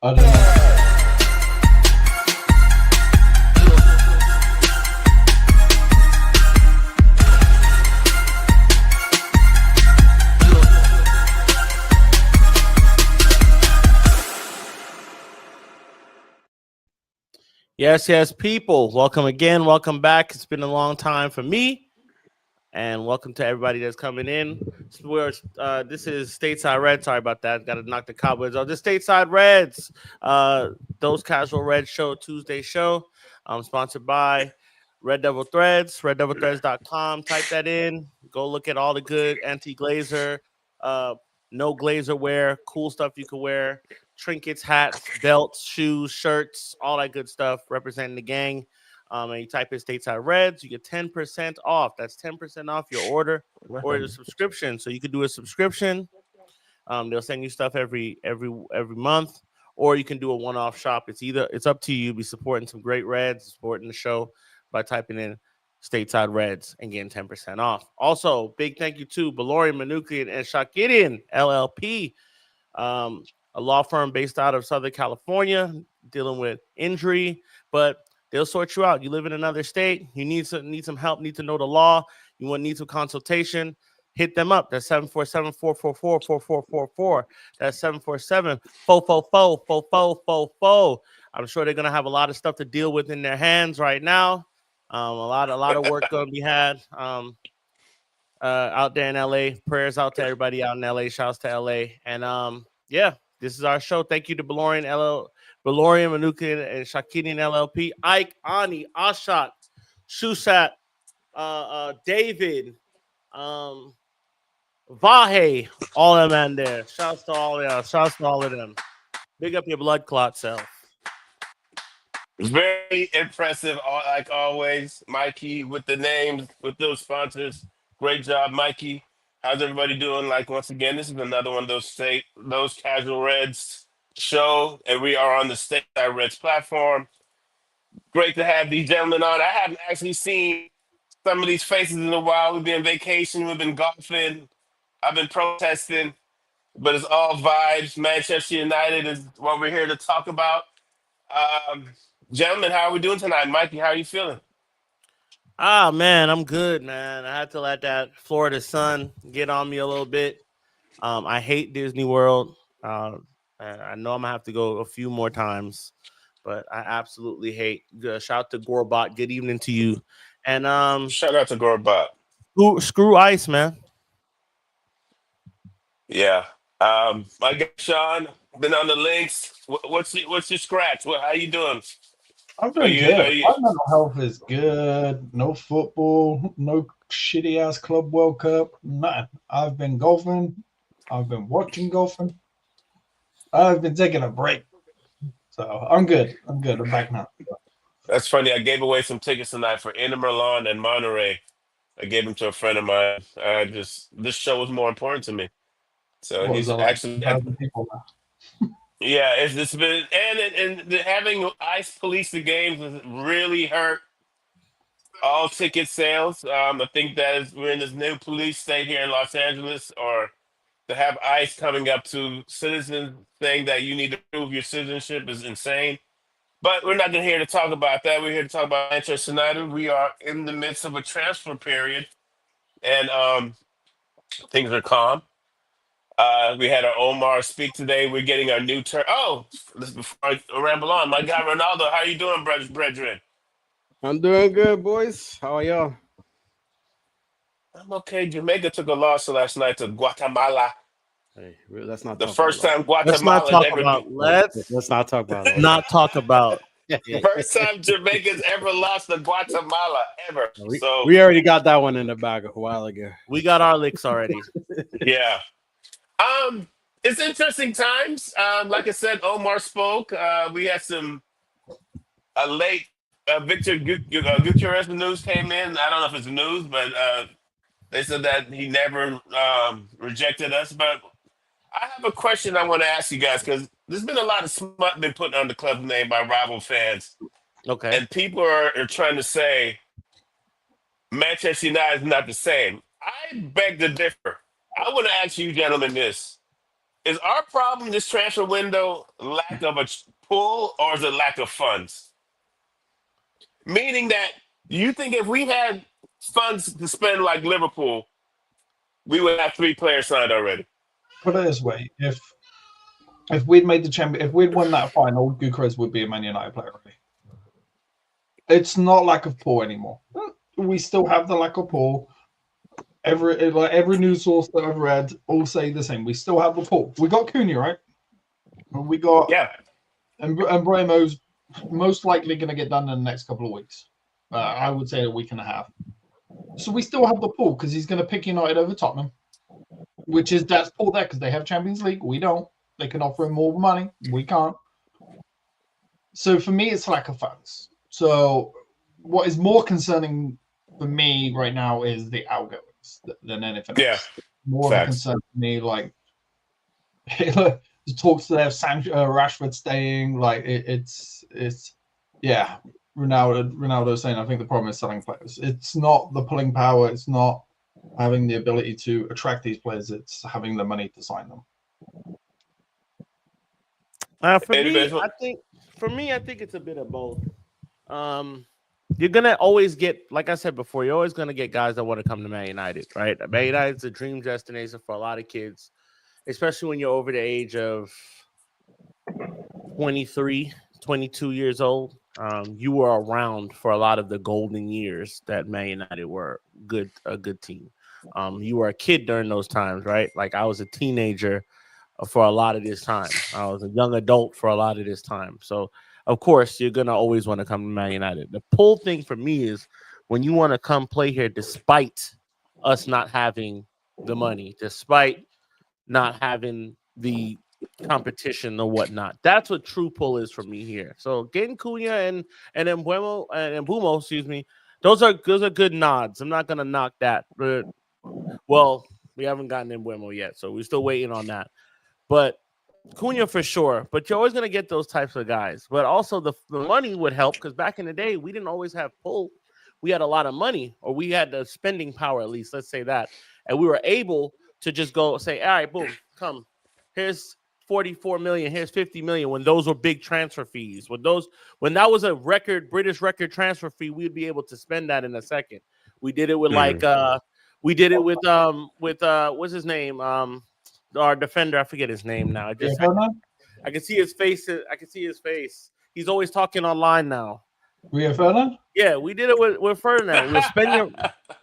I don't know. Yes, yes, people. Welcome again. Welcome back. It's been a long time for me. And welcome to everybody that's coming in. This is Stateside Reds. Sorry about that. Got to knock the Cowboys off. The Stateside Reds. Those Casual Reds Show, Tuesday show. Sponsored by Red Devil Threads, reddevilthreads.com. Type that in. Go look at all the good anti-glazer, uh, no glazer wear, cool stuff you can wear. Trinkets, hats, belts, shoes, shirts, all that good stuff representing the gang. And you type in Stateside Reds, you get 10% off. That's 10% off your order or the subscription. So you could do a subscription. They'll send you stuff every month, or you can do a one-off shop. It's up to you. Be supporting some great Reds, supporting the show by typing in Stateside Reds and getting 10% off. Also, big thank you to Belorian Manukian and Shakidian LLP, a law firm based out of Southern California, dealing with injury, but they'll sort you out. You live in another state, you need some help, need to know the law, need some consultation. Hit them up. That's 747-444-4444. That's 747-444-4444. I'm sure they're gonna have a lot of stuff to deal with in their hands right now. A lot of work gonna be had. Out there in LA. Prayers out to everybody out in LA. Shouts to LA. And yeah, this is our show. Thank you to Belorian Manukin and Shakinian LLP, Ike, Ani, Ashat, Shusat, David, Vahe, all them man there. Shouts to all of y'all. Shouts to all of them. Big up your blood clot self. Very impressive, like always, Mikey, with the names, with those sponsors. Great job, Mikey. How's everybody doing? Like once again, this is another one of those casual Reds show, and we are on the Stateside Reds platform. Great to have these gentlemen on. I haven't actually seen some of these faces in a while. We've been on vacation, we've been golfing, I've been protesting, but it's all vibes. Manchester United is what we're here to talk about. Um, Gentlemen, how are we doing tonight? Mikey, how are you feeling? Man, I'm good, man. I had to let that Florida sun get on me a little bit. I hate Disney World. I know I'm gonna have to go a few more times, but I absolutely hate. Shout out to Gorbot. Good evening to you. And Shout out to Gorbot. screw ice, man. Yeah. My guy Sean, been on the links. What's your scratch? How you doing? I'm Are doing you good. are you My mental health is good. No football, no shitty ass club World Cup, nothing. I've been golfing. I've been watching golfing. I've been taking a break. So I'm good. I'm good. I'm back now. That's funny. I gave away some tickets tonight for Inter Milan and Monterey. I gave them to a friend of mine. Just this show was more important to me. So What was he's that like? actually, 1,000 people now. yeah. It's been and having ICE police the games has really hurt all ticket sales. I think we're in this new police state here in Los Angeles, or to have ICE coming up to citizens saying that you need to prove your citizenship is insane. But we're not here to talk about that. We're here to talk about Manchester United. We are in the midst of a transfer period, and things are calm. We had our Omar speak today. We're getting our new turn. Oh, before I ramble on, my guy Ronaldo, how you doing, brethren? I'm doing good, boys. How are y'all? I'm okay. Jamaica took a loss last night to Guatemala. Hey, let's not The talk about first that. time Let's not Guatemala has talk ever about. beat. Let's Let's not talk about all not talk about it. First time Jamaica's ever lost to Guatemala ever. So we already got that one in the bag a while ago. We got our licks already. yeah. Um, it's interesting times. Like I said, Omar spoke. We had some a late Victor Gutierrez news came in. I don't know if it's news, but they said that he never rejected us. But I have a question I want to ask you guys because there's been a lot of smut been put on the club's name by rival fans, Okay. and people are trying to say Manchester United is not the same. I beg to differ. I want to ask you gentlemen this. Is our problem this transfer window lack of a pull, or is it lack of funds? Meaning that you think if we had funds to spend like Liverpool, we would have 3 players signed already. Put it this way: if we'd made the champion, if we'd won that final, Gyökeres would be a Man United player already. It's not lack of pull anymore. We still have the lack of pull. Every news source that I've read all say the same. We still have the pull. We got Cunha, right? We got and Bremo's most likely going to get done in the next couple of weeks. I would say a week and a half. So we still have the pull because he's going to pick United over Tottenham, that's pull there because they have Champions League. We don't. They can offer him more money. We can't. So for me, it's lack of funds. So what is more concerning for me right now is the outgoings than anything else. More of a concern for me, like the talks to have Rashford staying, like it's Ronaldo saying I think the problem is selling players. It's not the pulling power, it's not having the ability to attract these players, it's having the money to sign them. For me, I think it's a bit of both. You're gonna always get, like I said before, you're always gonna get guys that want to come to Man United, right? Man United's a dream destination for a lot of kids, especially when you're over the age of 23, 22 years old. You were around for a lot of the golden years that Man United were a good team. You were a kid during those times, right? Like I was a teenager for a lot of this time. I was a young adult for a lot of this time. So of course, you're going to always want to come to Man United. The pull thing for me is when you want to come play here despite us not having the money, despite not having the competition or whatnot. That's what true pull is for me here. So getting Cunha and Mbumo, excuse me, those are good nods. I'm not going to knock that. But, well, we haven't gotten Mbumo yet, so we're still waiting on that. But Cunha for sure, but you're always going to get those types of guys. But also the money would help because back in the day, we didn't always have pull. We had a lot of money, or we had the spending power at least, let's say that. And we were able to just go say, all right, boom, come. Here's 44 million, here's 50 million when those were big transfer fees. When that was a British record transfer fee, we'd be able to spend that in a second. We did it with what's his name? Our defender, I forget his name now. I can see his face. He's always talking online now. Rio Ferdinand? Yeah, we did it with Ferdinand.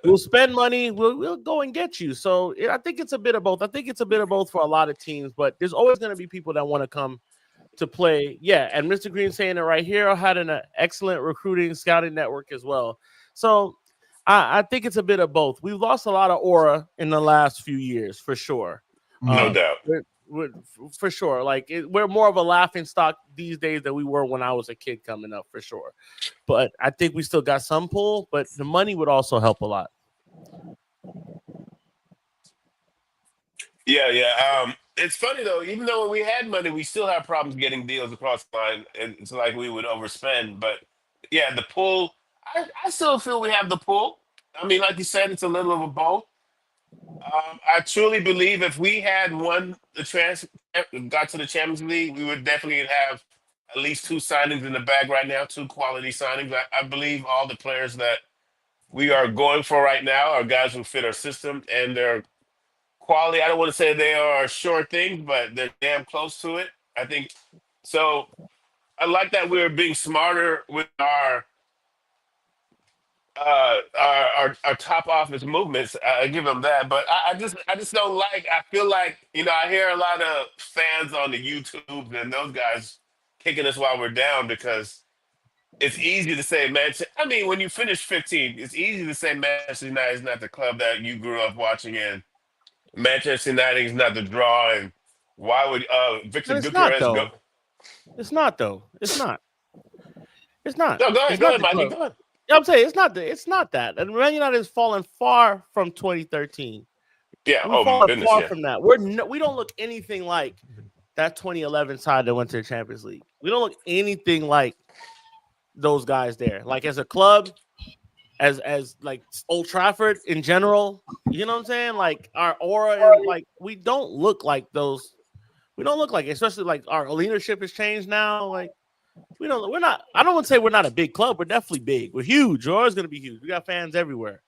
We'll spend money. We'll go and get you. So I think it's a bit of both. I think it's a bit of both for a lot of teams, but there's always going to be people that want to come to play. Yeah, and Mr. Green saying it right here, had an excellent recruiting scouting network as well. So I think it's a bit of both. We've lost a lot of aura in the last few years, for sure. No doubt. For sure. Like we're more of a laughing stock these days than we were when I was a kid coming up, for sure. But I think we still got some pull, but the money would also help a lot. Yeah. It's funny though, even though when we had money, we still have problems getting deals across the line, and it's like we would overspend. But yeah, the pull, I still feel we have the pull. I mean, like you said, it's a little of a both. I truly believe if we had won got to the Champions League, we would definitely have at least 2 signings in the bag right now, 2 quality signings. I believe all the players that we are going for right now are guys who fit our system, and they're quality. I don't want to say they are sure things, but they're damn close to it. I think so. I like that we're being smarter with our top office movements. I give them that, but I just don't like. I feel like I hear a lot of fans on the YouTube and those guys kicking us while we're down because it's easy to say Manchester. I mean, when you finish 15, it's easy to say Manchester United is not the club that you grew up watching in. Manchester United is not the draw, and why would Victor Gyökeres go? It's not though. It's not. It's not. No, go ahead, Mikey. Go ahead. I'm saying it's not that. And Man United has fallen far from 2013. Yeah. We've fallen far from that. We don't look anything like that 2011 side that went to the Champions League. We don't look anything like those guys there. Like as a club, as like Old Trafford in general, you know what I'm saying? Like our aura, and like we don't look like those We don't look like it, especially like our leadership has changed now. Like we're not. I don't want to say we're not a big club. We're definitely big. We're huge. We're always going to be huge. We got fans everywhere,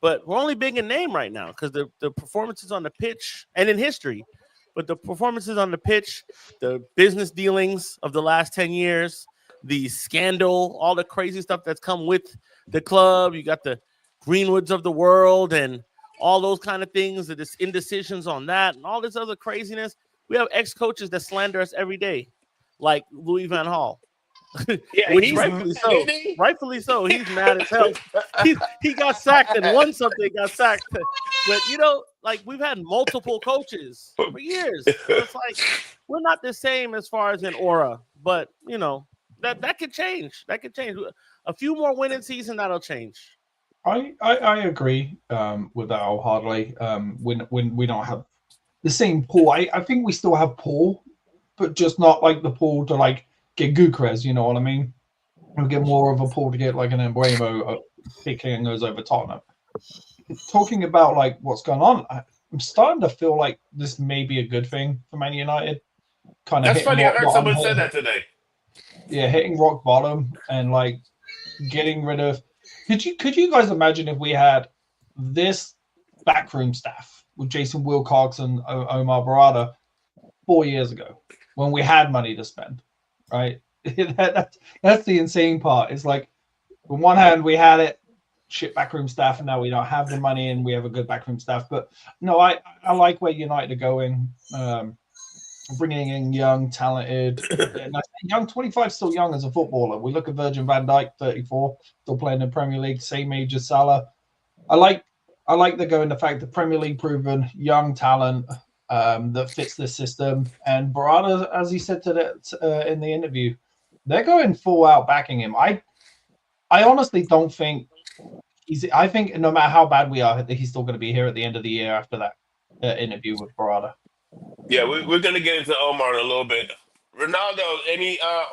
but we're only big in name right now because the performances on the pitch and in history, but the performances on the pitch, the business dealings of the last 10 years, the scandal, all the crazy stuff that's come with the club. You got the Greenwoods of the world and all those kind of things, the indecisions on that and all this other craziness. We have ex-coaches that slander us every day, like Louis Van Gaal. Yeah, Which he's rightfully mad, so. isn't he? Rightfully so. He's mad as hell. He got sacked and won something, got sacked. But like we've had multiple coaches for years. So it's like we're not the same as far as an aura, but that could change. That could change. A few more winning season, that'll change. I agree with that wholeheartedly. When we don't have the same pool, I think we still have pool, but just not like the pool to like get Gyökeres, you know what I mean? We get more of a pool to get like an Embuemo picking goes over Tottenham. Talking about like what's going on, I'm starting to feel like this may be a good thing for Man United. Kind of That's funny. I heard someone say that today. Yeah, hitting rock bottom and like getting rid of. Could you guys imagine if we had this backroom staff with Jason Wilcox and Omar Barada 4 years ago when we had money to spend, right? That's the insane part. It's like on one hand we had it shit backroom staff and now we don't have the money and we have a good backroom staff. But no, I like where United are going. Bringing in young, talented, young 25, still young as a footballer. We look at Virgil van Dijk, 34, still playing in the Premier League, same age as Salah. I like the going the fact that Premier League proven young talent that fits this system. And Barada, as he said in the interview, they're going full out backing him. I honestly don't think I think no matter how bad we are, he's still going to be here at the end of the year after that interview with Barada. Yeah, we're gonna get into Omar in a little bit. Ronaldo,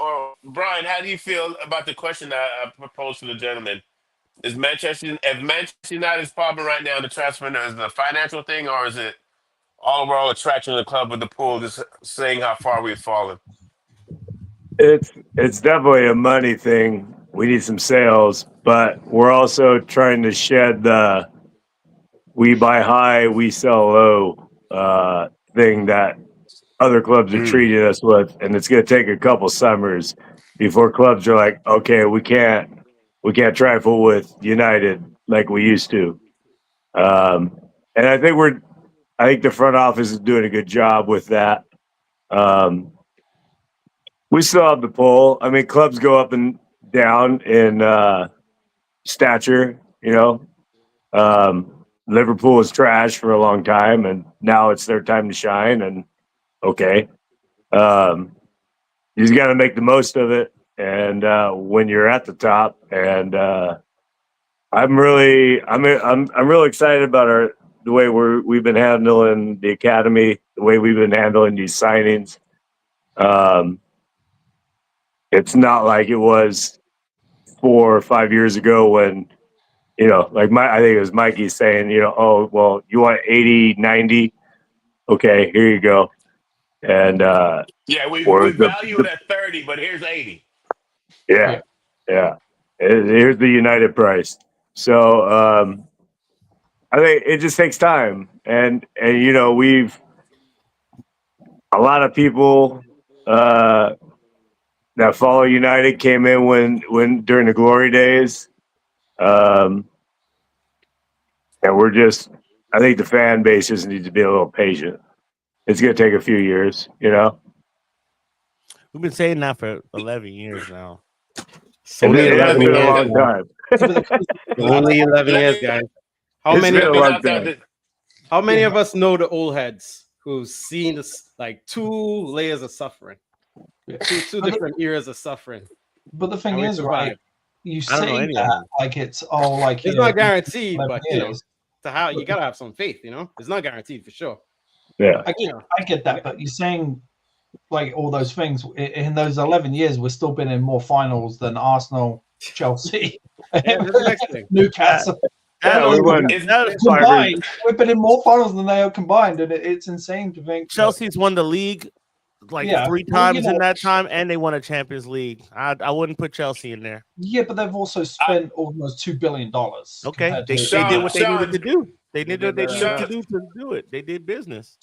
or Brian, how do you feel about the question that I proposed to the gentleman? If Manchester United's problem right now in the transfer window, is it a financial thing or is it all overall attraction of the club with the pool, just saying how far we've fallen? It's definitely a money thing. We need some sales, but we're also trying to shed the we buy high, we sell low thing that other clubs are treating us with, and it's going to take a couple summers before clubs are like, okay, we can't trifle with United like we used to. And I think the front office is doing a good job with that. We still have the pull. I mean, clubs go up and down in stature. Liverpool was trash for a long time, and now it's their time to shine. And okay, you just got to make the most of it. And when you're at the top, and I'm really excited about the way we've been handling the academy, the way we've been handling these signings. It's not like it was 4 or 5 years ago when, like I think it was Mikey saying, oh, well, you want 80, 90? Okay, here you go. And yeah, we value it at 30, but here's 80. Yeah. Here's the United price. So I think it just takes time, and we've a lot of people that follow United came in when during the glory days, and I think the fan base just needs to be a little patient. It's going to take a few years, We've been saying that for 11 years now. Only It's 11 been a years. long time. Only 11 years, guys. How It's many been a long time. How many of us know the old heads who've seen this, like 2 layers of suffering, two different eras of suffering? But the thing is, survived. right? You I don't know say any of that them. like it's all like It's not guaranteed, 11 but years. to how you gotta have some faith. It's not guaranteed for sure. Yeah. I get that, but you're saying like all those things in those 11 years, we've still been in more finals than Arsenal, Chelsea, Yeah, that's the next thing. Newcastle. Yeah, we won. Combined, we've been in more finals than they are combined, and it's insane to think. Chelsea's won the league like Yeah. 3 Well, times you in know, that time, and they won a Champions League. I wouldn't put Chelsea in there. yeah, but they've also spent almost $2 billion. Okay, they did Sean, what they needed to do. They They did what did they their needed to Sean, do it. They did business.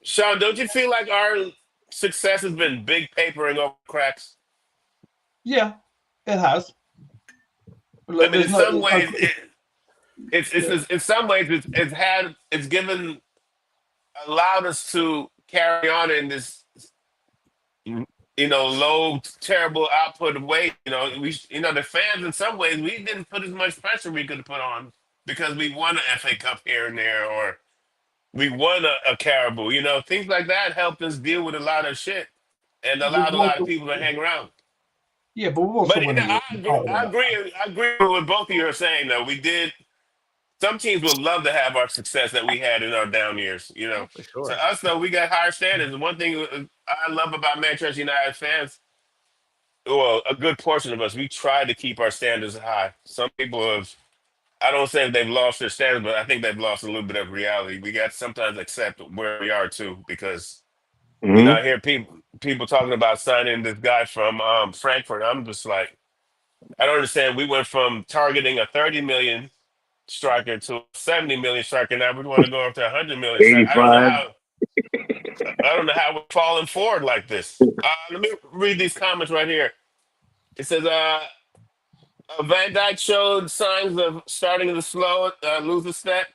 Sean, don't you feel like our success has been big papering over cracks? Yeah, it has. I mean, in There's no, some ways, yeah. in some ways it's given allowed us to carry on in this low terrible output way. The fans in some ways we didn't put as much pressure we could have put on because we won an FA Cup here and there or we won a Caribou. Things like that helped us deal with a lot of shit and allowed a lot of people to hang around. Yeah, but we're also But winning. I agree with what both of you are saying. Though we did, some teams would love to have our success that we had in our down years. For To sure. us though, we got higher standards. And one thing I love about Manchester United fans, well, a good portion of us, we try to keep our standards high. Some people have, I don't say they've lost their standards, but I think they've lost a little bit of reality. We got to sometimes accept where we are too, because I hear people talking about signing this guy from Frankfurt. I'm just like, I don't understand. We went from targeting a 30 million striker to a 70 million striker. Now we want to go up to 100 million striker. 85. I don't know how we're falling forward like this. Let me read these comments right here. It says, Van Dijk showed signs of starting to lose a step.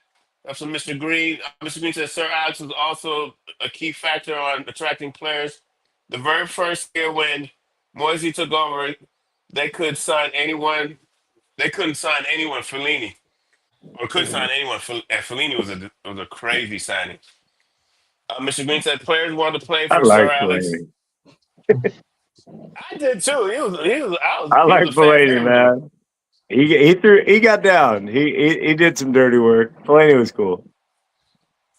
That's from Mr. Green. Mr. Green says Sir Alex was also a key factor on attracting players. The very first year when Moisey took over, they could sign anyone. They couldn't sign anyone. Fellaini, or could sign anyone. And Fellaini was a crazy signing. Mr. Green said players wanted to play I for Sir like Alex. Fellaini. I did too. I He was like a fan Fellaini, favorite of man. He got down. He did some dirty work. Fellaini was cool.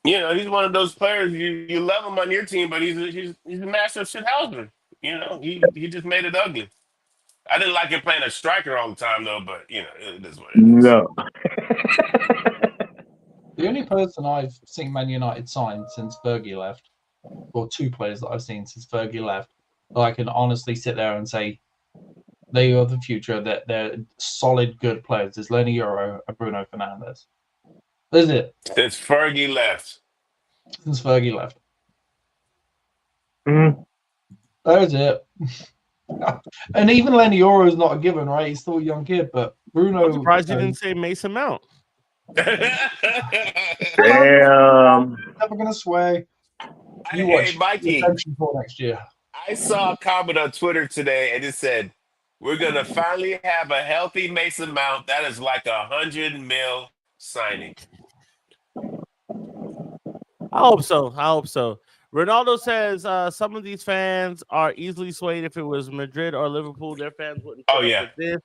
He's one of those players you love him on your team, but he's a master of shithousery. He just made it ugly. I didn't like him playing a striker all the time though, but it is what it is. No. The only person I've seen Man United sign since Fergie left, or 2 players that I've seen since Fergie left, that I can honestly sit there and say they are the future, that they're solid, good players, is Lenny Euro and Bruno Fernandes. That's it. Since Fergie left. Since Fergie left. Mhm. That was it. And even Lenny Euro is not a given, right? He's still a young kid, but Bruno. I'm surprised you didn't say Mason Mount. Damn. Never gonna sway. You Hey, watch Mikey, Redemption for next year. I saw a comment on Twitter today, and it said, "We're gonna finally have a healthy Mason Mount. That is like 100 mil signing." I hope so. Ronaldo says some of these fans are easily swayed. If it was Madrid or Liverpool, their fans wouldn't put up with this.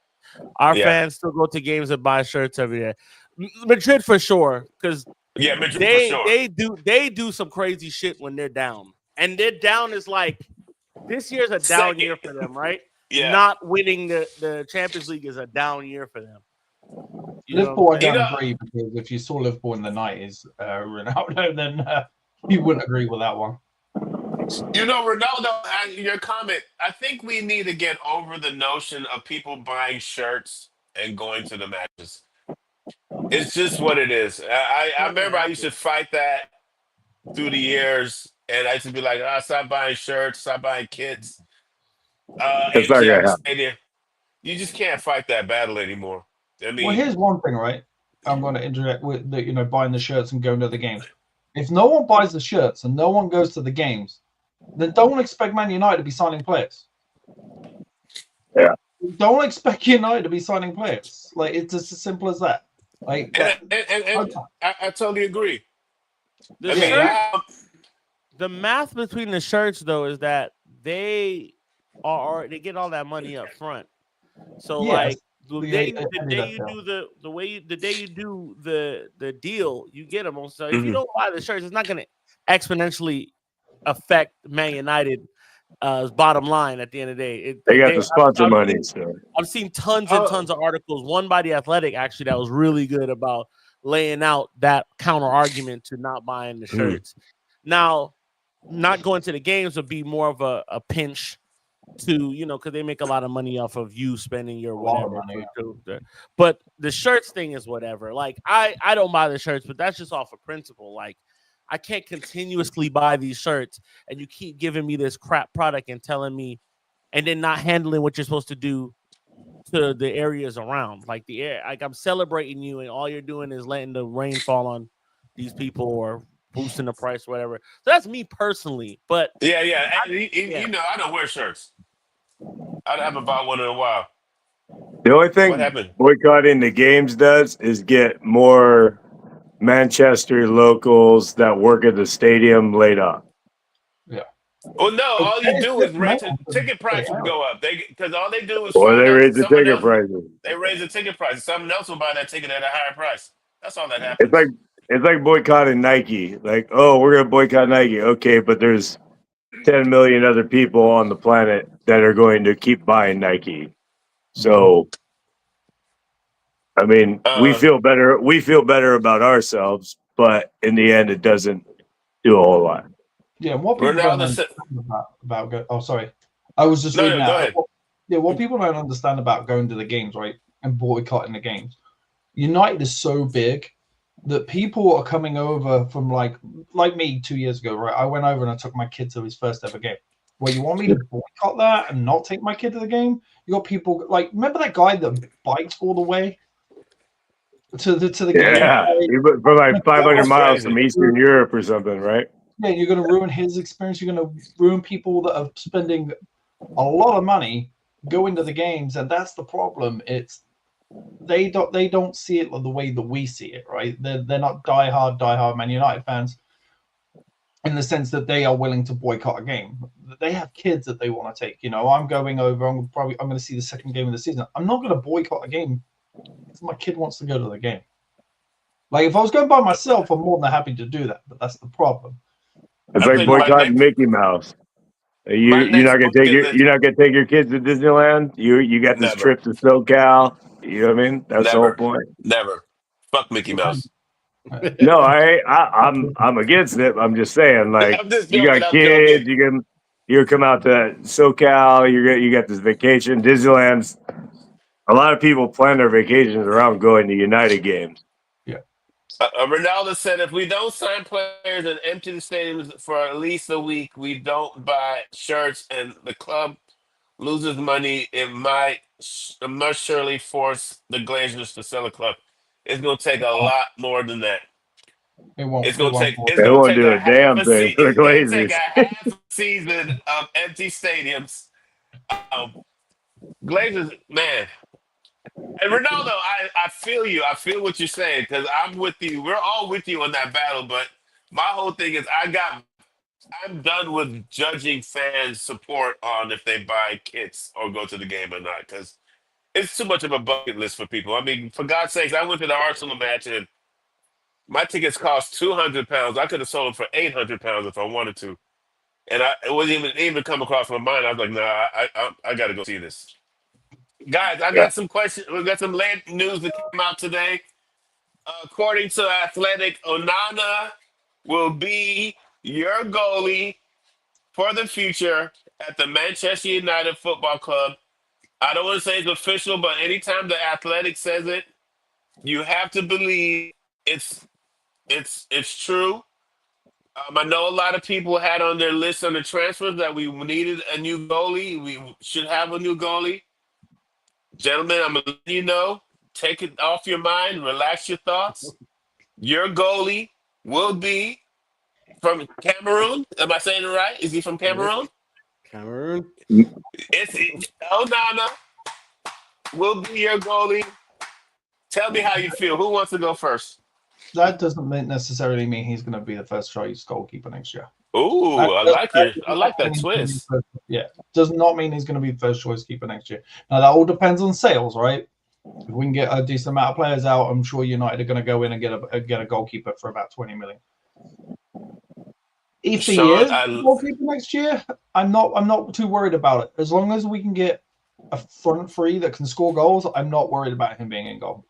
Our fans still go to games and buy shirts every day. Madrid for sure, because Madrid for sure. they do some crazy shit when they're down, and their down is like this year's a down year for them, right? Yeah. Not winning the Champions League is a down year for them. Liverpool, I don't agree, because if you saw Liverpool in the 90s, Ronaldo, then you wouldn't agree with that one. Ronaldo, your comment, I think we need to get over the notion of people buying shirts and going to the matches. It's just what it is. I remember I used to fight that through the years, and I used to be like, stop buying shirts, stop buying kits. It's not gonna happen. Stadium. You just can't fight that battle anymore. I mean, well, here's one thing, right? I'm going to interject with the, buying the shirts and going to the games. If no one buys the shirts and no one goes to the games, then don't expect Man United to be signing players. Yeah. Don't expect United to be signing players. Like, it's just as simple as that. Like, I totally agree. The math between the shirts though is that they get all that money up front. So like the day you do the deal, you get them. So if you don't buy the shirts, it's not going to exponentially affect Man United bottom line at the end of the day. They got the sponsor money. So I've seen tons and tons of articles, one by The Athletic actually, that was really good about laying out that counter argument to not buying the shirts. Now, not going to the games would be more of a pinch to, because they make a lot of money off of you spending your lot of whatever. money, But the shirts thing is whatever. Like I don't buy the shirts, but that's just off of principle. Like I can't continuously buy these shirts and you keep giving me this crap product and telling me, and then not handling what you're supposed to do to the areas around. Like the air, like I'm celebrating you, and all you're doing is letting the rain fall on these people or boosting the price, or whatever. So that's me personally. But Yeah. And you know, I don't wear shirts. I haven't bought one in a while. The only What thing happened? boycotting the games does is get more Manchester locals that work at the stadium laid off. yeah. Well, no, But all you it's do is just rent it. mental to Ticket stay prices out. go up. Because all they do is Or they find out raise the someone ticket else. prices. They raise the ticket price. Someone else will buy that ticket at a higher price. That's all that It's like happens. it's like boycotting Nike. Like, oh, we're gonna boycott Nike. Okay, but there's 10 million other people on the planet that are going to keep buying Nike. So, I mean, we Uh, feel better. We feel better about ourselves, but in the end, it doesn't do a whole lot. Yeah, and what people don't Ronaldo said, understand oh, sorry. I was just reading no, go that. ahead. What people don't understand about going to the games, right, and boycotting the games. United is so big that people are coming over from like me 2 years ago, right? I went over and I took my kid to his first ever game. Well, you want me to boycott that and not take my kid to the game? You got people like, remember that guy that biked all the way to the game? Yeah, for like That 500 was miles from crazy. Eastern Europe or something, right? Yeah, you're going to ruin his experience. You're going to ruin people that are spending a lot of money going to the games, and that's the problem. It's they don't see it the way that we see it, right? They're not diehard Man United fans in the sense that they are willing to boycott a game. They have kids that they want to take. I'm going over. I'm going to see the second game of the season. I'm not going to boycott a game if my kid wants to go to the game. Like if I was going by myself, I'm more than happy to do that. But that's the problem. It's I like think boycotting Mickey Mouse. my You're next not gonna take bucket list, you're not gonna take your kids to Disneyland. You got this never, trip to SoCal. You know what I mean? That's the whole never, point. never. Fuck Mickey Mouse. No, I'm against it. I'm just saying, like, I'm just you joking. got I'm joking. kids. You come out to SoCal. You got this vacation. Disneyland's a lot of people plan their vacations around going to United games. Yeah. Ronaldo said, if we don't sign players and empty the stadiums for at least a week, we don't buy shirts, and the club loses money. It must surely force the Glazers to sell a club. It's going to take a lot more than that. It won't. It's It going to won't. take. It's They going to won't take do a a half damn a thing season. for the It's going to take a Glazers. half a season of empty stadiums. Um, Glazers, man. And Ronaldo, I feel you. I feel what you're saying because I'm with you. We're all with you on that battle. But my whole thing is, I'm done with judging fans' support on if they buy kits or go to the game or not because it's too much of a bucket list for people. I mean, for God's sakes, I went to the Arsenal match and my tickets cost £200. I could have sold them for £800 if I wanted to, and it wasn't even come across my mind. I was like, nah, I got to go see this. Guys, I Yeah. got some questions. We got some late news that came out today. According to Athletic, Onana will be your goalie for the future at the Manchester United Football Club. I don't want to say it's official, but anytime the Athletic says it, you have to believe it's true. I know a lot of people had on their list on the transfers that we needed a new goalie. We should have a new goalie. Gentlemen, I'm going to let you know. Take it off your mind. Relax your thoughts. Your goalie will be from Cameroon. Am I saying it right? Is he from Cameroon? Cameroon. Onana will be your goalie. Tell me how you feel. Who wants to go first? That doesn't necessarily mean he's going to be the first choice goalkeeper next year. Ooh, I like that twist. Yeah, does not mean he's going to be the first choice keeper next year. Now that all depends on sales, right? If we can get a decent amount of players out, I'm sure United are going to go in and get a goalkeeper for about 20 million. If he Sean, is goalkeeper next year, I'm not too worried about it. As long as we can get a front three that can score goals, I'm not worried about him being in goal.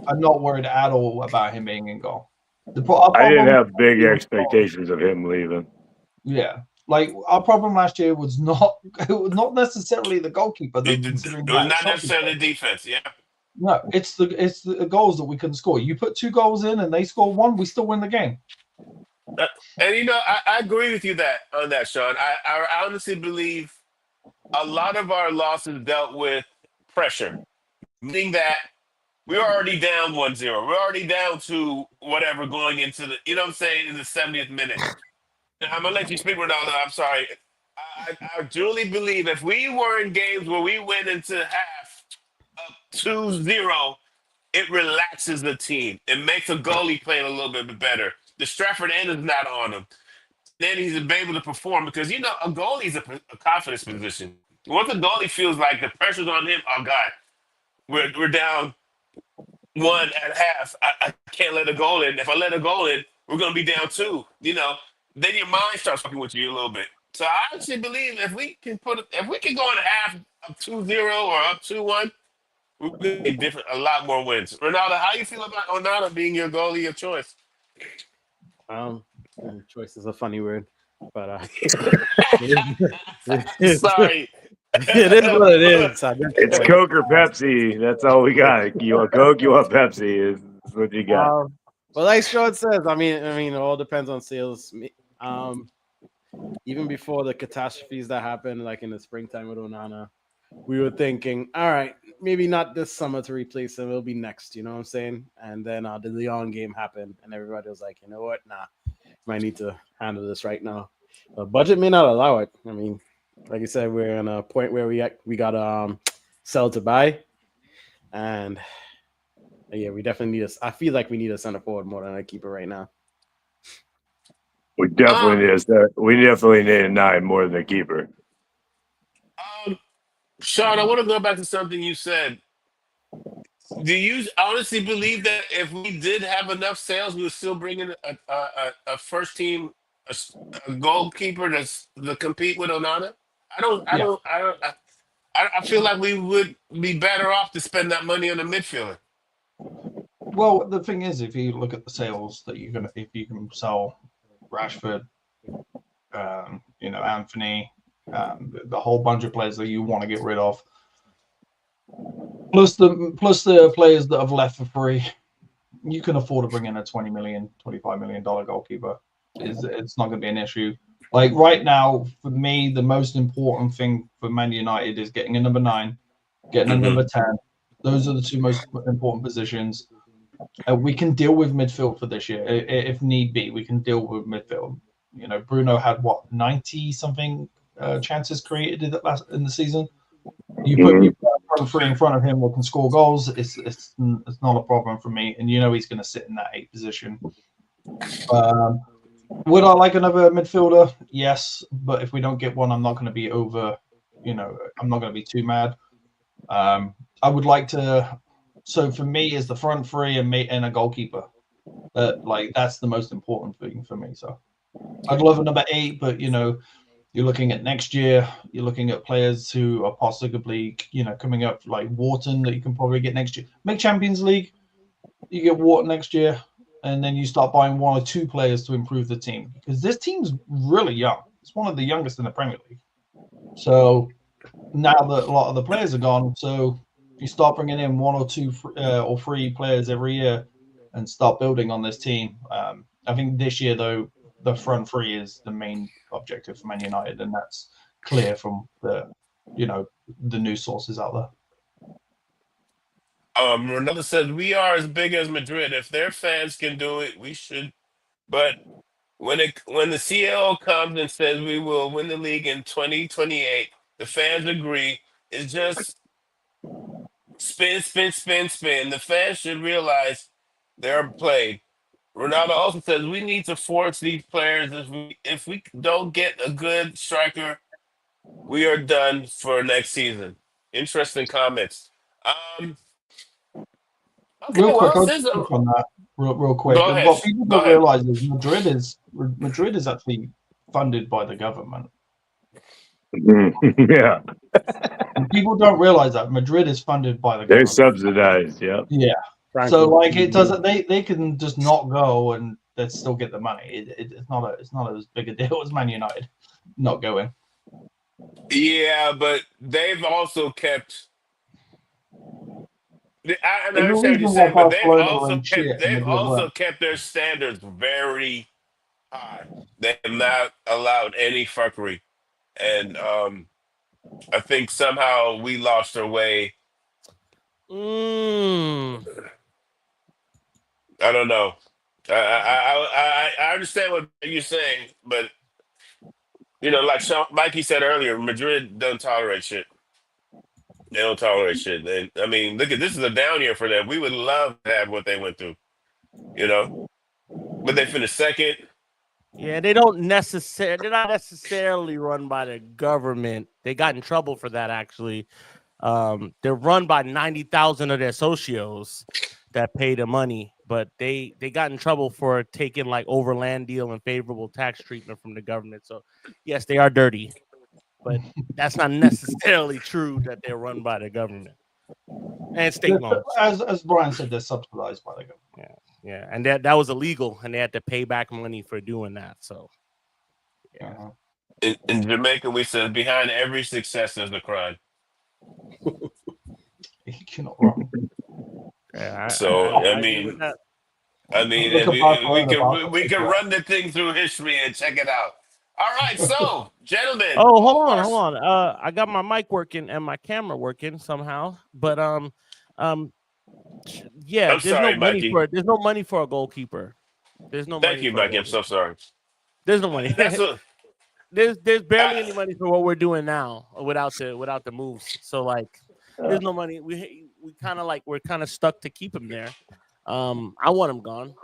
I'm not worried at all about him being in goal. I didn't have big expectations of him leaving. Yeah. Like our problem last year was not necessarily the goalkeeper. It Considering was that not shot we necessarily took. defense. Yeah. No, it's the goals that we couldn't score. You put 2 goals in and they score 1, we still win the game. And I agree with you on that, Sean. I honestly believe a lot of our losses dealt with pressure, meaning that we're already down 1-0. We're already down to whatever going into the, you know what I'm saying, in the 70th minute. And I'm gonna let you speak, Ronaldo. I'm sorry. I truly believe if we were in games where we went into half up 2-0, it relaxes the team. It makes a goalie playing a little bit better. The Stratford end is not on him. Then he's able to perform because a goalie is a confidence position. Once a goalie feels like the pressure's on him, oh God, we're down 1 at half. I can't let a goal in. If I let a goal in, we're gonna be down 2. Then your mind starts fucking with you a little bit. So I actually believe if we can go in half up 2-0 or up 2-1, we're gonna get a lot more wins. Ronaldo, how you feel about Onana being your goalie of choice? Choice is a funny word, but Sorry. it is what it is. At this It's point. Coke or Pepsi. That's all we got. You want Coke? You want Pepsi? Is what you got. Well, like Sean says, I mean, it all depends on sales. Even before the catastrophes that happened, like in the springtime with Onana, we were thinking, all right, maybe not this summer to replace him. It'll be next. You know what I'm saying? And then the Lyon game happened, and everybody was like, you know what? Nah, might need to handle this right now. The budget may not allow it. I mean, like you said, we're in a point where we got sell to buy, and yeah, we definitely need I feel like we need a center forward more than a keeper right now. We definitely need a 9 more than a keeper. Sean, I want to go back to something you said. Do you honestly believe that if we did have enough sales, we would still bring in a first team a goalkeeper to compete with Onana? Yeah. I feel like we would be better off to spend that money on a midfielder. Well, the thing is, if you look at the sales that if you can sell Rashford, Anthony, the whole bunch of players that you want to get rid of, plus the players that have left for free, you can afford to bring in a $20 million, $25 million goalkeeper. It's not going to be an issue. Like right now, for me, the most important thing for Man United is getting a number 9, getting a number 10. Those are the 2 most important positions. We can deal with midfield for this year if need be. We can deal with midfield. Bruno had 90 something chances created in the season. You put front 3 in front of him that can score goals. It's not a problem for me, and he's going to sit in that 8 position. Would I like another midfielder? Yes, but if we don't get one, I'm not going to be over. I'm not going to be too mad. I would like to. So for me, is the front 3 and a goalkeeper. That's the most important thing for me. So I'd love a number 8, but you're looking at next year. You're looking at players who are possibly coming up like Wharton that you can probably get next year. Make Champions League. You get Wharton next year, and then you start buying 1 or 2 players to improve the team because this team's really young. It's one of the youngest in the Premier League. So now that a lot of the players are gone, so you start bringing in 1 or 2 or 3 players every year and start building on this team. I think this year, though, the front 3 is the main objective for Man United, and that's clear from the news sources out there. Ronaldo says we are as big as Madrid. If their fans can do it, we should. But when the CL comes and says we will win the league in 2028, the fans agree. It's just spin, spin, spin, spin. The fans should realize they're played. Ronaldo also says we need to force these players. If we don't get a good striker, we are done for next season. Interesting comments. Okay, Real quick, well, I'll since touch on that real quick. go ahead, What people go don't ahead. realize is Madrid is actually funded by the government. Yeah, People don't realize that Madrid is funded by the they're government. subsidized. Yeah. Yeah. Frankly, So it doesn't. They can just not go and they'd still get the money. It's not as big a deal as Man United not going. Yeah, but they've also kept. I There's a understand what you're reason why saying, but Barcelona were in shit and they they've did also well. kept their standards very high. They have not allowed any fuckery, and I think somehow we lost our way. Mm. I don't know. I understand what you're saying, but like Mikey said earlier, Madrid don't tolerate shit. They don't tolerate shit. And I mean, look at this is a down year for them. We would love to have what they went through, but they finished second. Yeah, they're not necessarily run by the government. They got in trouble for that actually. They're run by 90,000 of their socios that pay the money, but they got in trouble for taking like overland deal and favorable tax treatment from the government. So yes, they are dirty, but that's not necessarily true that they're run by the government and state loans. As Brian said, they're subsidized by the government. Yeah, and that was illegal, and they had to pay back money for doing that. So yeah. Uh-huh. In Jamaica, we said behind every success there's a crime. You're not wrong. Yeah, So I agree with that. Look at Barcelona, we can run the thing through history and check it out. All right, so gentlemen. Oh, hold on. I got my mic working and my camera working somehow, but yeah, I'm sorry, Mikey. There's no money for a goalkeeper. There's no money. Thank you, for Mikey. I'm so sorry. There's no money. That's what, there's barely any money for what we're doing now without the moves. So like, there's no money. We kind of we're kind of stuck to keep him there. I want him gone,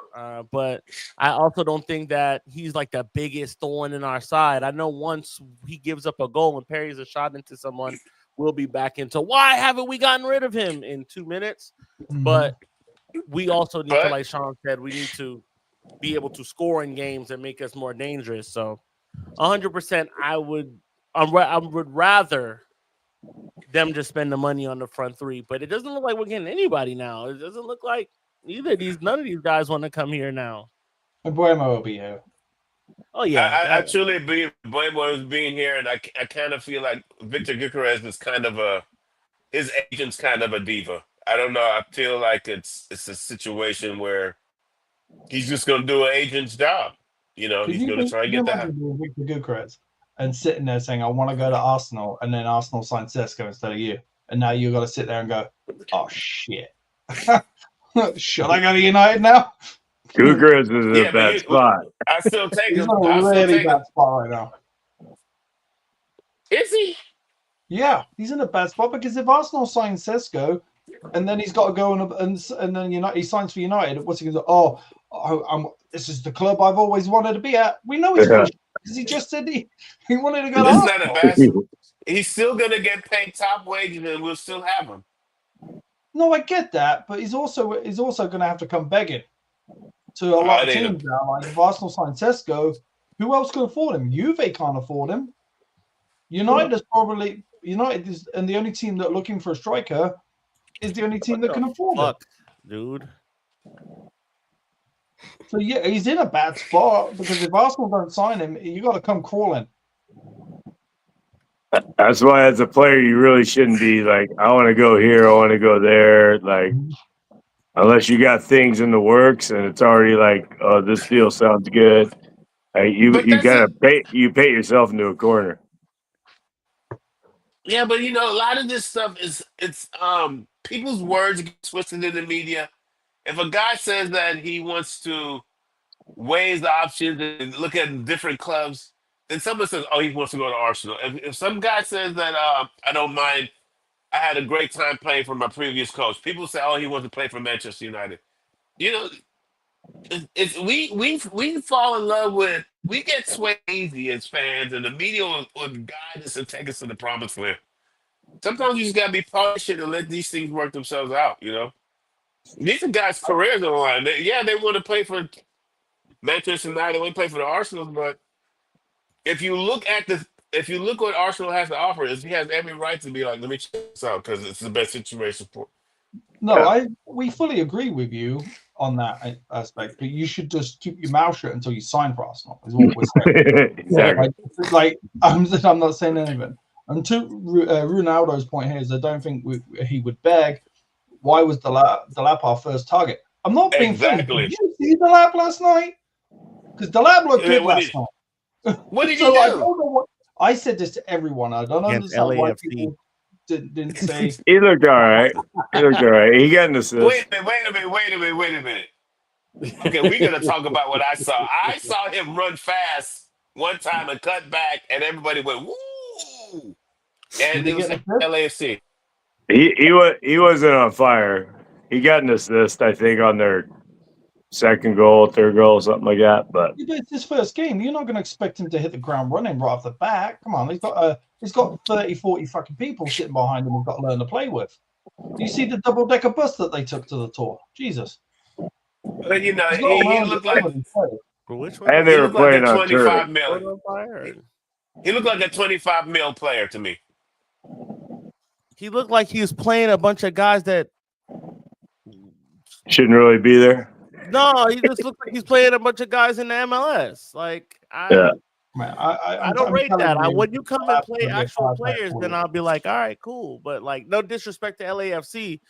but I also don't think that he's like the biggest thorn in our side. I know once he gives up a goal and parries a shot into someone, we'll be back into why haven't we gotten rid of him in 2 minutes? Mm-hmm. But we also need to, like Sean said, we need to be able to score in games and make us more dangerous. So 100%, I would rather them just spend the money on the front three, but it doesn't look like we're getting anybody now. It doesn't look like none of these guys want to come here now. And Buemo will be here. Oh yeah, I truly believe Buemo is being here, and I kind of feel like Victor Gyökeres is kind of his agent's kind of a diva. I don't know. I feel like it's a situation where he's just going to do an agent's job. He's going to try and get that. Victor Gyökeres and sitting there saying, "I want to go to Arsenal," and then Arsenal signed Sesko instead of you, and now you got to sit there and go, "Oh shit, should I go to United now?" Gyökeres is in a bad spot. I still take He's him. in a really bad spot right now. Is he? Yeah, he's in a bad spot because if Arsenal sign Sesko, and then he's got to go and then he signs for United, what's he going to do? This is the club I've always wanted to be at. We know he's because he just said he wanted to go to It's Arsenal. not a bad. He's still going to get paid top wages, and we'll still have him. No, I get that, but he's also going to have to come begging to a lot of teams now. Like if Arsenal sign Sesko, who else can afford him? Juve can't afford him. United is and the only team that looking for a striker is the only team that can afford him. Dude. So yeah, he's in a bad spot because if Arsenal don't sign him, you got to come crawling. That's why, as a player, you really shouldn't be like, I want to go here, I want to go there. Like, unless you got things in the works and it's already like, oh, this deal sounds good. You gotta paint yourself into a corner. Yeah, but a lot of this stuff it's people's words get twisted in the media. If a guy says that he wants to weigh the options and look at different clubs, then someone says, "Oh, he wants to go to Arsenal." If some guy says that I don't mind, I had a great time playing for my previous coach. People say, "Oh, he wants to play for Manchester United." We fall in love with. We get swayed easy as fans, and the media will guide us and take us to the promised land. Sometimes you just gotta be patient and let these things work themselves out. These are guys' careers on the line. They want to play for Manchester United, they want to play for the Arsenal, but if you look what Arsenal has to offer, he has every right to be like, let me check this out because it's the best situation for. No, we fully agree with you on that aspect, but you should just keep your mouth shut until you sign for Arsenal. Is what we're saying. Exactly. Like I'm not saying anything. And to Ronaldo's point here is I don't think he would beg. Why was Delap our first target? I'm not being funny. Exactly. Did you see Delap last night? Because Delap looked good last night. What did So he I do? don't know what I said this to everyone. I don't Against understand why LAFC. people didn't say. He looked all right. He got an assist. Wait a minute. Okay, we're gonna talk about what I saw. I saw him run fast one time and cut back, and everybody went woo. And Did he it was get an assist? LAFC. He wasn't on fire. He got an assist, I think, on their second goal, third goal, something like that. But It's his first game. You're not going to expect him to hit the ground running right off the bat. Come on, he's got 30, 40 fucking people sitting behind him. He's got to learn to play with. Do you see the double-decker bus that they took to the tour? Jesus. But you know, He's got to he learn looked to like play with him. For which one? and he they were looked like playing a on 25 turf. million. He looked like a 25 mil player to me. He looked like he was playing a bunch of guys that. Shouldn't really be there. No, he just looked like he's playing a bunch of guys in the MLS. Like Yeah. Man, I don't I'm rate telling that. you, When you come and Delap play will get actual fired back players, for then it. I'll be like, all right, cool. But like, no disrespect to LAFC,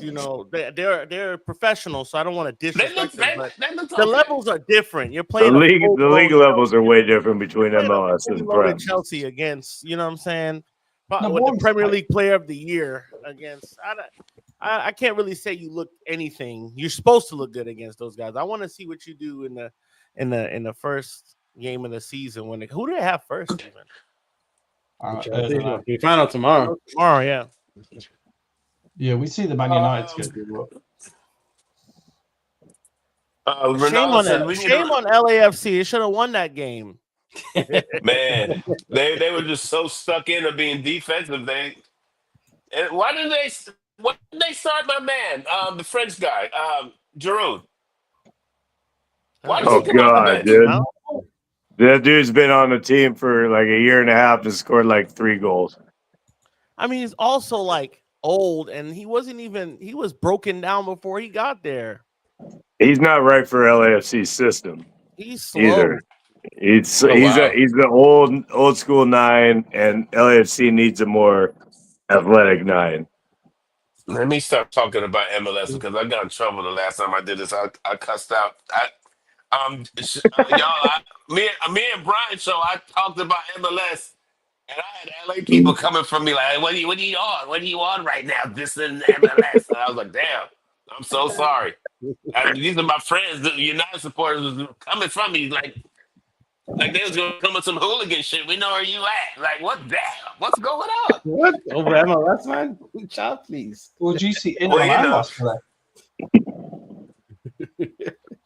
you know, they're professional, so I don't want to disrespect them. But They looked the okay. levels are different. You're The playing the league levels are way different between MLS and Prem. Chelsea against, you know what I'm saying? No, With the but Premier League Player of the Year against, I can't really say you look anything. You're supposed to look good against those guys. I want to see what you do in the first game of the season. Who do they have first? Even? We find out tomorrow. Tomorrow, yeah. Yeah, we see the Man United schedule. Shame on LAFC. They should have won that game. Man, they were just so stuck into being defensive. Why did they start my man, the French guy, Giroud? Why does Oh he come off the God, bench? dude! That dude's been on the team for like a year and a half and scored like 3 goals. I mean, he's also like old, and he was broken down before he got there. He's not right for LAFC's system. He's slow. Either. He's wow. he's the old school 9, and LAFC needs a more athletic 9. Let me start talking about MLS because I got in trouble the last time I did this. I cussed out. Me and Brian show. I talked about MLS, and I had LA people coming from me like, "What are you on? What are you on right now? This is MLS." And I was like, "Damn, I'm so sorry." And these are my friends, the United supporters, was coming from me like they was gonna come with some hooligan shit. We know where you at. Like, what the hell? What's going on? What? Over MLS, man? Child, please. Well, do you see Inter Well, you Milan know. lost today?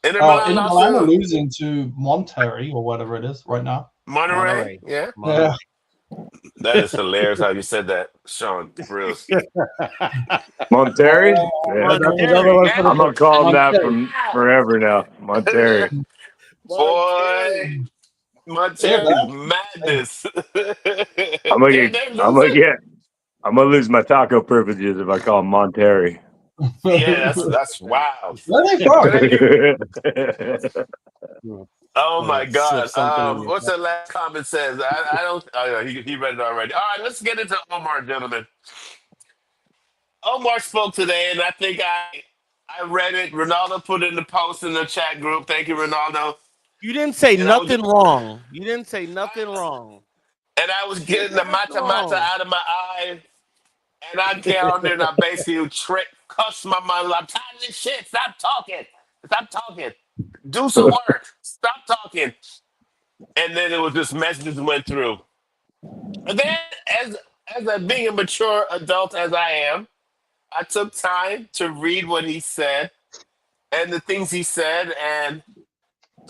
Inter Inter Milan Milan are lost losing to Monterrey or whatever it is right now. Monterey. Yeah, Yeah. that is hilarious how you said that, Sean. Real. Monterrey? Yeah. Monterrey. I'm gonna call him that from forever now. Monterrey. Boy, Monterey's madness. I'm gonna lose my taco privileges if I call him Monterey. Yeah, that's wild. Where are they from? Oh my God! something in What's that last comment says? I don't. Oh yeah, he read it already. All right, let's get into Omar, gentlemen. Omar spoke today, and I think I read it. Ronaldo put it in the post in the chat group. Thank you, Ronaldo. You didn't say nothing wrong. You didn't say nothing wrong. And I was getting the mata out of my eye, and I get on there and I basically cuss my mind. I'm tired of this shit. Stop talking. Do some work. Stop talking. And then it was just messages went through. And then, as being a mature adult as I am, I took time to read what he said and the things he said, and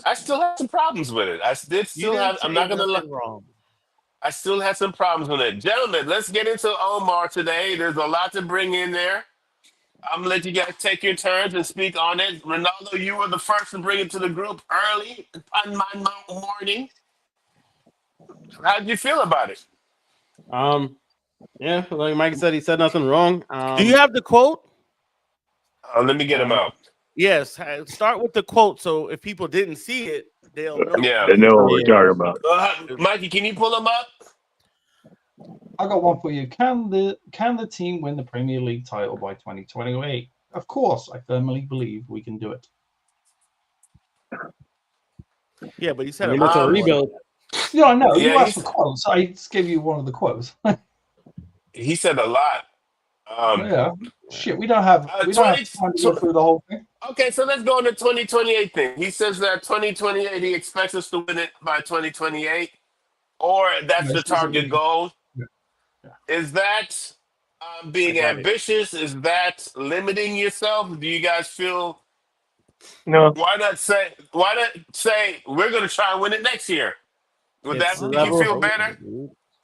I still have some problems with it. I'm not gonna lie. Wrong. I still had some problems with it. Gentlemen, let's get into Omar today. There's a lot to bring in there. I'm going to let you guys take your turns and speak on it. Ronaldo, you were the first to bring it to the group early on my morning. How did you feel about it? Yeah, like Mike said, he said nothing wrong. Do you have the quote? Let me get him out. Yes, start with the quote. So if people didn't see it, they'll know. Yeah. They know what we're Yeah. talking about. Mikey, can you pull them up? I got one for you. Can the team win the Premier League title by 2028? Of course, I firmly believe we can do it. Yeah, but he I said mean, it's a Um, rebuild. Yeah, I know. Yeah, You asked for quotes. I just gave you one of the quotes. he said a lot. Yeah. Shit, we don't have 20, time to go through the whole thing. okay, so let's go on the 2028 thing. He says that 2028, he expects us to win it by 2028, or that's Yeah, the this is target goal. yeah, yeah. Is that I being got it. ambitious? Is that limiting yourself? Do you guys feel No, why not say we're gonna try and win it next year? Would It's that make you feel level. better?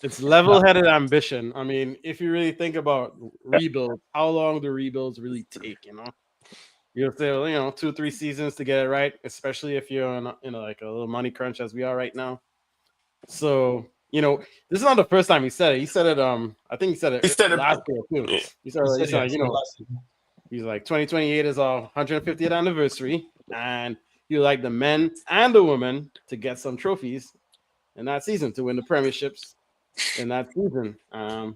It's level-headed ambition. I mean, if you really think about rebuild, how long do rebuilds really take? You have to, 2-3 seasons to get it right, especially if you're in like a little money crunch as we are right now. So, this is not the first time he said it. He said it. I think he said He it said last year too. yeah. He said, last season. he's like 2028 is our 150th anniversary, and he would like the men and the women to get some trophies in that season to win the premierships in that season. And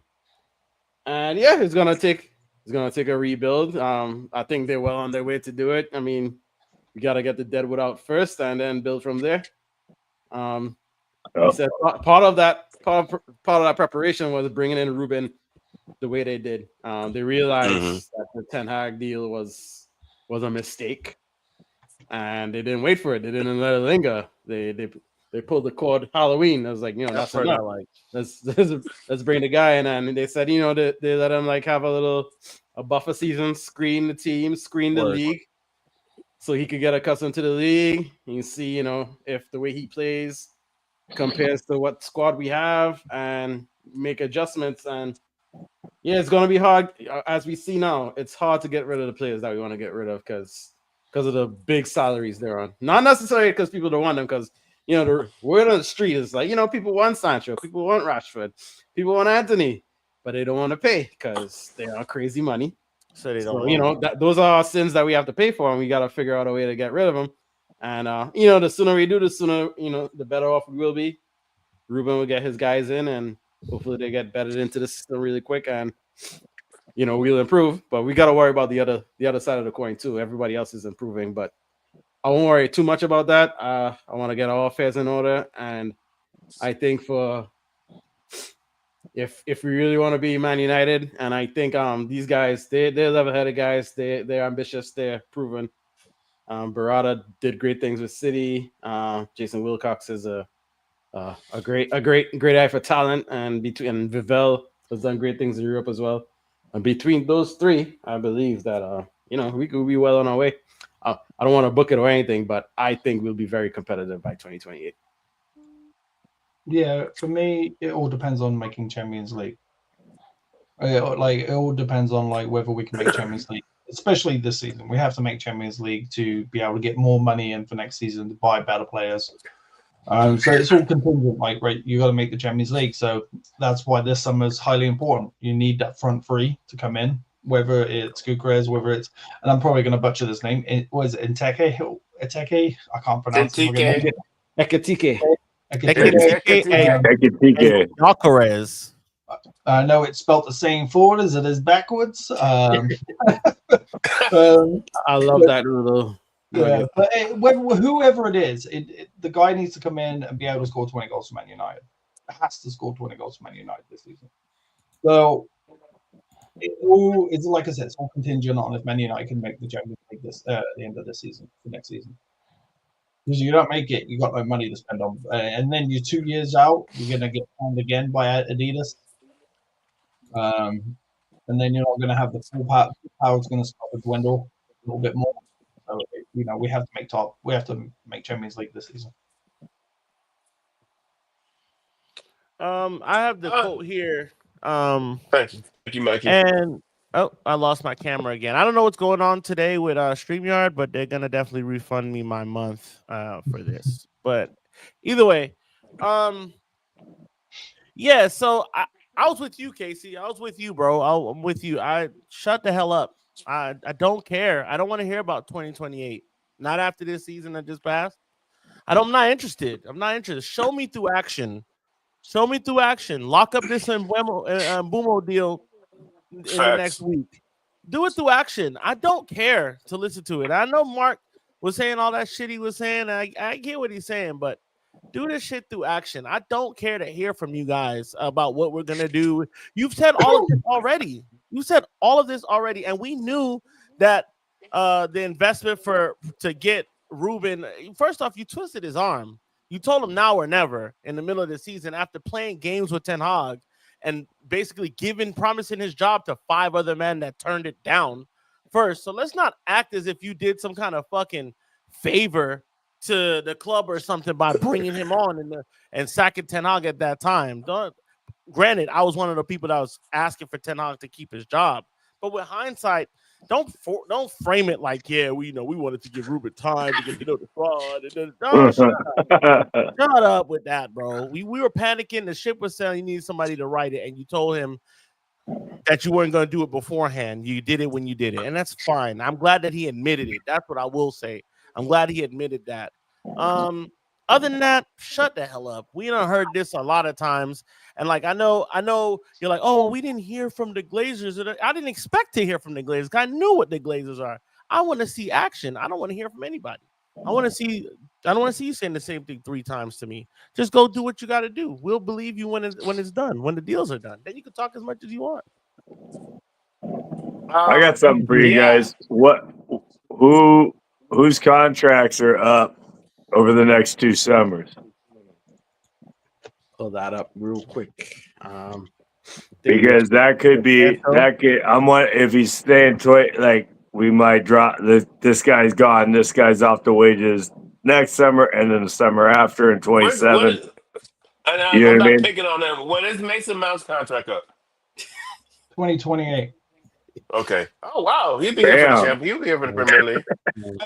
yeah, it's gonna take a rebuild. I think they're well on their way to do it. I mean, we got to get the Deadwood out first, and then build from there. He said part of that preparation was bringing in Ruben the way they did. They realized that the Ten Hag deal was a mistake, and they didn't wait for it. They didn't let it linger. They pulled the cord Halloween. I was like, that's part I enough. like. Let's bring the guy in. And they said, they let him like have a buffer season, screen the team, screen the league, so he could get accustomed to the league. You see, if the way he plays compares to what squad we have, and make adjustments. And yeah, it's gonna be hard. As we see now, it's hard to get rid of the players that we want to get rid of because of the big salaries they're on. Not necessarily because people don't want them, because the word on the street is like, people want Sancho, people want Rashford, people want Anthony, but they don't want to pay because they are crazy money. So they don't. So those are our sins that we have to pay for, and we got to figure out a way to get rid of them. And the sooner we do, the sooner the better off we will be. Ruben will get his guys in, and hopefully they get bedded into the system really quick, and we'll improve. But we got to worry about the other side of the coin too. Everybody else is improving, but I won't worry too much about that. I want to get all affairs in order, and I think if we really want to be Man United, and I think these guys, they're level-headed guys. They're ambitious. They're proven. Barada did great things with City. Jason Wilcox is a great eye for talent, and Vivell has done great things in Europe as well. And between those three, I believe that we could be well on our way. I don't want to book it or anything, but I think we'll be very competitive by 2028. Yeah, for me, it all depends on making Champions League. It all depends on whether we can make Champions League, especially this season. We have to make Champions League to be able to get more money in for next season to buy better players. So it's all contingent. Right, you got to make the Champions League. So that's why this summer is highly important. You need that front three to come in, whether it's Gukres, whether it's, and I'm probably going to butcher this name. Was it Inteke? Eteke? I can't pronounce it. Ekatike. Alcaraz. I know it's spelled the same forward as it is backwards. I love that rule. Yeah, but whoever it is, the guy needs to come in and be able to score 20 goals for Man United. It has to score 20 goals for Man United this season. So it's like I said, it's all contingent on if Man United can make the Champions League at the end of the season, for next season. Because you don't make it, you got no money to spend on, and then you're 2 years out, you're gonna get found again by Adidas, and then you're not gonna have the full power. Power's gonna start to dwindle a little bit more. So we have to make Champions League this season. I have the quote here. Thank you, Mikey. And I lost my camera again. I don't know what's going on today with StreamYard, but they're gonna definitely refund me my month for this. But either way, yeah. So I was with you, Casey. I was with you, bro. I'm with you. I shut the hell up. I don't care. I don't want to hear about 2028. Not after this season that just passed. I'm not interested. I'm not interested. Show me through action. Show me through action. Lock up this Mbumo deal in the next Facts. week. Do it through action. I don't care to listen to it. I know Mark was saying all that shit he was saying. I get what he's saying, but do this shit through action. I don't care to hear from you guys about what we're gonna do. You've said all of this already. You said all of this already, and we knew that the investment to get Ruben. First off, you twisted his arm. You told him now or never in the middle of the season after playing games with Ten Hag and basically promising his job to 5 other men that turned it down first. So let's not act as if you did some kind of fucking favor to the club or something by bringing him on and sacking Ten Hag at that time. Granted, I was one of the people that was asking for Ten Hag to keep his job, but with hindsight, don't frame it like, yeah, we wanted to give Ruben time to get to know the squad. No, shut up with that, bro. We were panicking. The ship was saying you need somebody to write it, and you told him that you weren't going to do it beforehand. You did it when you did it, and that's fine. I'm glad that he admitted it. That's what I will say. I'm glad he admitted that. Other than that, shut the hell up. We done heard this a lot of times, and like I know you're like, oh, we didn't hear from the Glazers. I didn't expect to hear from the Glazers. I knew what the Glazers are. I want to see action. I don't want to hear from anybody. I don't want to see you saying the same thing 3 times to me. Just go do what you got to do. We'll believe you when it's done, when the deals are done. Then you can talk as much as you want. I got something for you Yeah. guys. Whose contracts are up over the next 2 summers? Pull that up real quick. Because that could be if he's staying we might drop this guy's gone, this guy's off the wages next summer, and then the summer after in 27. And You know I'm what I not mean? picking on them. When is Mason Mount's contract up? 2028. Okay. Oh wow, he'll be here for the Damn. champ. He'll be here for the Premier League.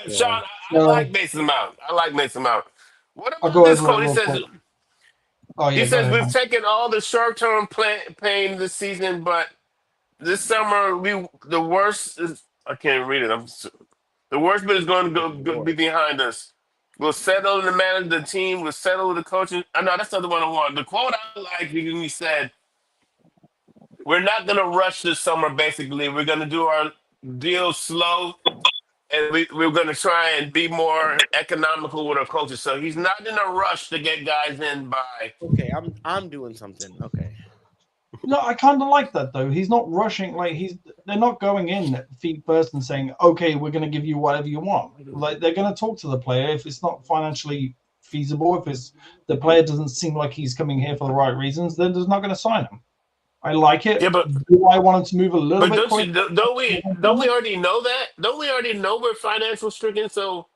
Sean, I So like Mason Mount. What I'll about go this over it quote? He real says quick. Oh he yeah, go says ahead. we've taken all the short-term pain this season, but this summer the worst is I can't read it. The worst bit is going to go be behind us. We'll settle in the manage the team. We'll settle with the coaching. I know that's not the one I want. The quote I like, he said, "We're not going to rush this summer. Basically, we're going to do our deal slow, and we're going to try and be more economical with our coaches." So he's not in a rush to get guys in by. Okay, I'm doing something. Okay. No, I kind of like that though. He's not rushing. They're not going in feet first and saying, "Okay, we're going to give you whatever you want." Like they're going to talk to the player. If it's not financially feasible, if the player doesn't seem like he's coming here for the right reasons, then they're not going to sign him. I like it. Yeah, but Do I want him to move a little bit quicker? don't we already know that? Don't we already know we're financial stricken? So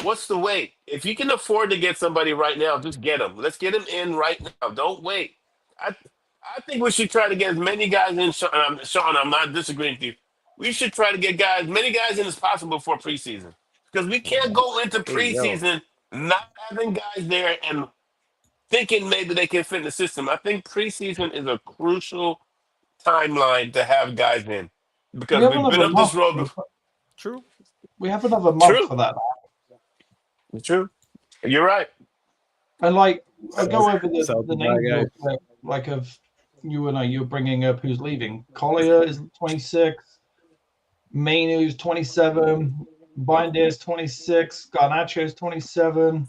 what's the wait? If you can afford to get somebody right now, just get them. Let's get them in right now. Don't wait. I I think we should try to get as many guys in. Sean, I'm not disagreeing with you. We should try to get many guys in as possible for preseason because we can't go into Hey, yo. preseason not having guys there and thinking maybe they can fit in the system. I think preseason is a crucial timeline to have guys in We because have we've been another up this month. road before. True. We have another month True, for that. true. You're right. And I go over Sell the to names buy guy. real quick, like of you're bringing up who's leaving. Collier is 26, Mainu's 27, Binder's 26, Garnacho's 27,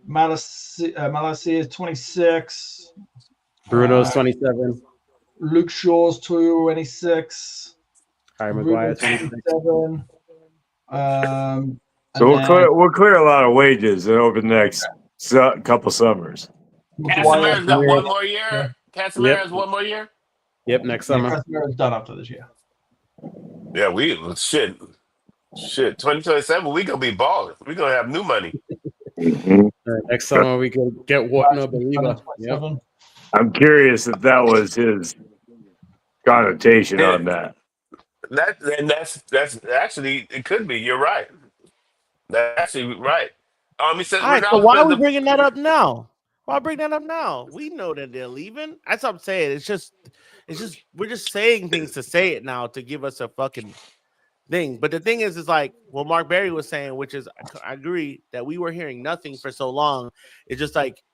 Malassi is 26, Bruno's 27. Luke Shaw's 26, Harry Maguire Ruben's 26. 27. Um, So and then we'll clear a lot of wages over the next couple summers. Maguire, Casemira's got one Casemiro. more year. Casemiro Yep. has one more year. Yep. Next yeah, summer. Casemiro's done after this year. Yeah, shit. 2027, we gonna be balling. We gonna have new money. Mhm. Next summer we could get Wharton or Believer. Yep. 27. I'm curious if that was his connotation Yeah, on that. that's actually it could be. You're right. That's actually right. He says All right. So why says are we bringing that up now? Why bring that up now? We know that they're leaving. That's what I'm saying. It's just we're just saying things to say it now to give us a fucking thing. But the thing is like what Mark Berry was saying, which is I agree that we were hearing nothing for so long. It's just like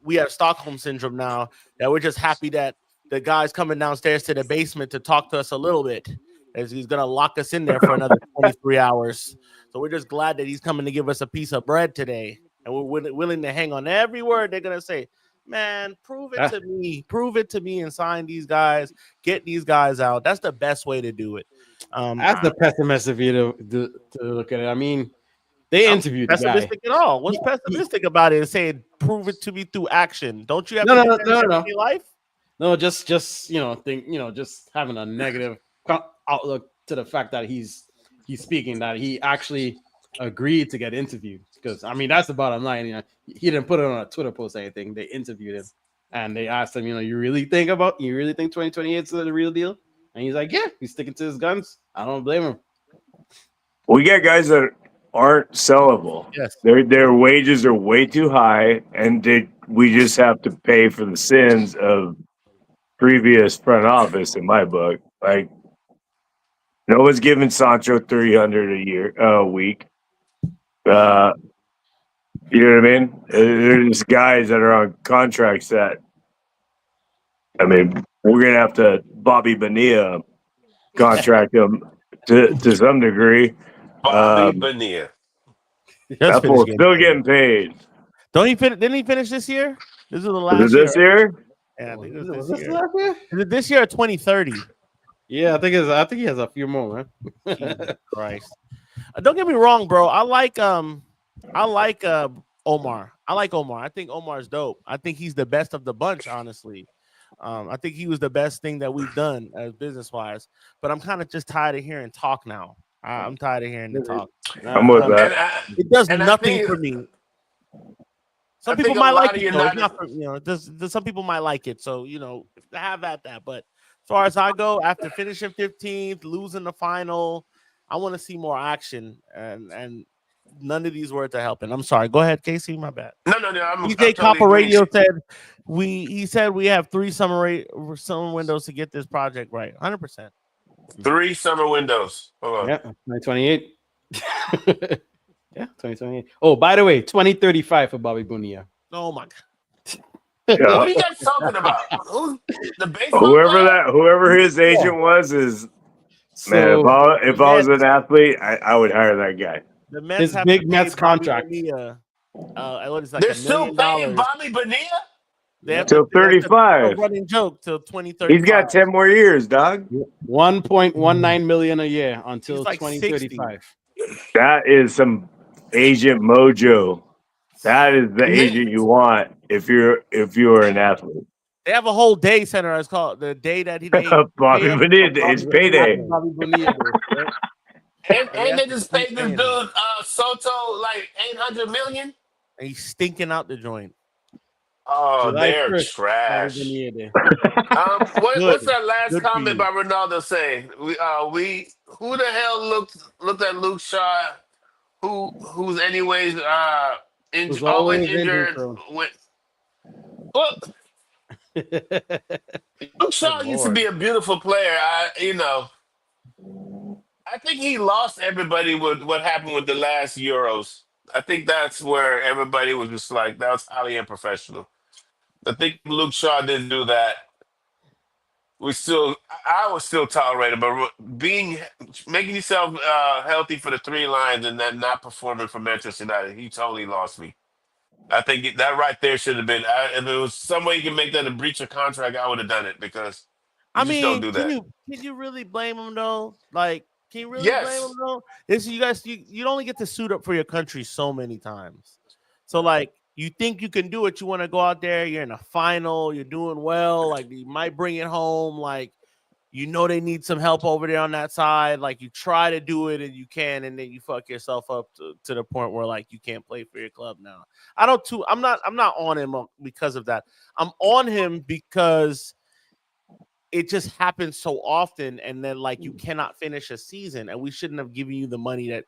we have Stockholm syndrome now that we're just happy that the guy's coming downstairs to the basement to talk to us a little bit, as he's gonna lock us in there for another 23 hours. So we're just glad that he's coming to give us a piece of bread today, and we're willing to hang on every word they're gonna say. Man, prove it to me, and sign these guys, get these guys out. That's the best way to do it. That's the pessimistic view to look at it. I mean, they I'm interviewed the guy. pessimistic at all. What's pessimistic about it? Is saying prove it to me through action. Don't you have No, to no, do no, that in no. everyday life? No, just just having a negative outlook to the fact that he's speaking that he actually agreed to get interviewed, because I mean that's the bottom line. He didn't put it on a Twitter post or anything. They interviewed him and they asked him, you really think 2028 is the real deal? And he's like, yeah, he's sticking to his guns. I don't blame him. We got guys that aren't sellable. Yes. Their wages are way too high, and we just have to pay for the sins of previous front office. In my book, like no one's giving Sancho 300 a week. You know what I mean? There's guys that are on contracts that, I mean, we're gonna have to Bobby Bonilla contract him to some degree. Bobby Bonilla. That fool's still getting paid. Don't he finish? Didn't he finish this year? This is the last Was it this year? Yeah, I think it Was was this this year. last year? Is it this year or 2030? Yeah, I think he has a few more, man. Jesus Christ. Don't get me wrong, bro. I like Omar. I like Omar. I think Omar's dope. I think he's the best of the bunch, honestly. I think he was the best thing that we've done as business wise. But I'm kind of just tired of hearing talk now. I'm tired of hearing the talk. I'm with that. It does and I nothing think- for me. Some I think people a might lot like of it, though. United- It's not for, some people might like it. So, have at that. But as far as I go, after finishing 15th, losing the final, I want to see more action. And none of these words are helping. I'm sorry. Go ahead, Casey. My bad. No. I'm DJ totally Copper agreeing. Radio said he said we have 3 summer windows to get this project right. 100%. 3 summer windows. Hold on. Yeah, 2028. Yeah, 2028. Oh, by the way, 2035 for Bobby Bonilla. Oh my God. What are Yeah. you guys talking about? Who? The baseball player? Whoever his agent was is man. If I was an athlete, I would hire that guy. The Mets His have big to pay Mets Bobby contract. Bonilla, what is like They're $1 still million. paying Bobby Bonilla? They have Till to, that's a 35. running joke till 2035. He's got 10 more years, dog. 1.19 million a year until He's like 2035. That is some agent mojo. That is the agent you want if you're an athlete. They have a whole day center. It's called the day that he. Bobby Bonilla, it's payday. Bobby Bonilla, right? And they just paid this paying dude Soto like $800 million. And he's stinking out the joint. Oh, July they're 1st, trash. Bobby Bonilla. What's that last Good for comment you. by Ronaldo saying? We who the hell looked at Luke Shaw, who's anyways Who's always always injured. injury-prone. Well, Luke Shaw used to be a beautiful player. I think he lost everybody with what happened with the last Euros. I think that's where everybody was just like, that was highly unprofessional. I think if Luke Shaw didn't do that, I would still tolerate it. But making yourself healthy for the 3 lines and then not performing for Manchester United, he totally lost me. I think that right there should have been. If there was some way you can make that a breach of contract, I would have done it because you just don't do that. Can you really blame him though? Like, can you really Yes. blame him though? You only get to suit up for your country so many times. So like, you think you can do it? You want to go out there? You're in a final. You're doing well. Like, you might bring it home. Like, they need some help over there on that side. Like, you try to do it and you can, and then you fuck yourself up to the point where like you can't play for your club now. I'm not on him because of that. I'm on him because it just happens so often, and then like you cannot finish a season, and we shouldn't have given you the money that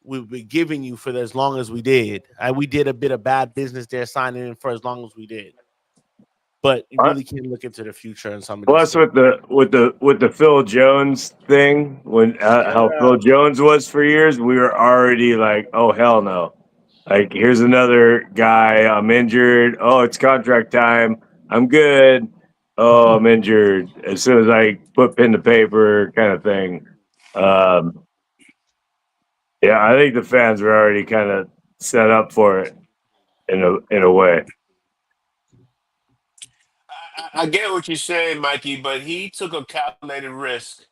we've been giving you for as long as we did. We did a bit of bad business there, signing in for as long as we did. but you really can't look into the future and some of these Plus, things. with the Phil Jones thing, when how Phil Jones was for years, we were already like, oh hell no! Like here's another guy. I'm injured. Oh, it's contract time. I'm good. Oh, I'm injured. As soon as I put pen to paper, kind of thing. Yeah, I think the fans were already kind of set up for it in a way. I get what you're saying, Mikey, but he took a calculated risk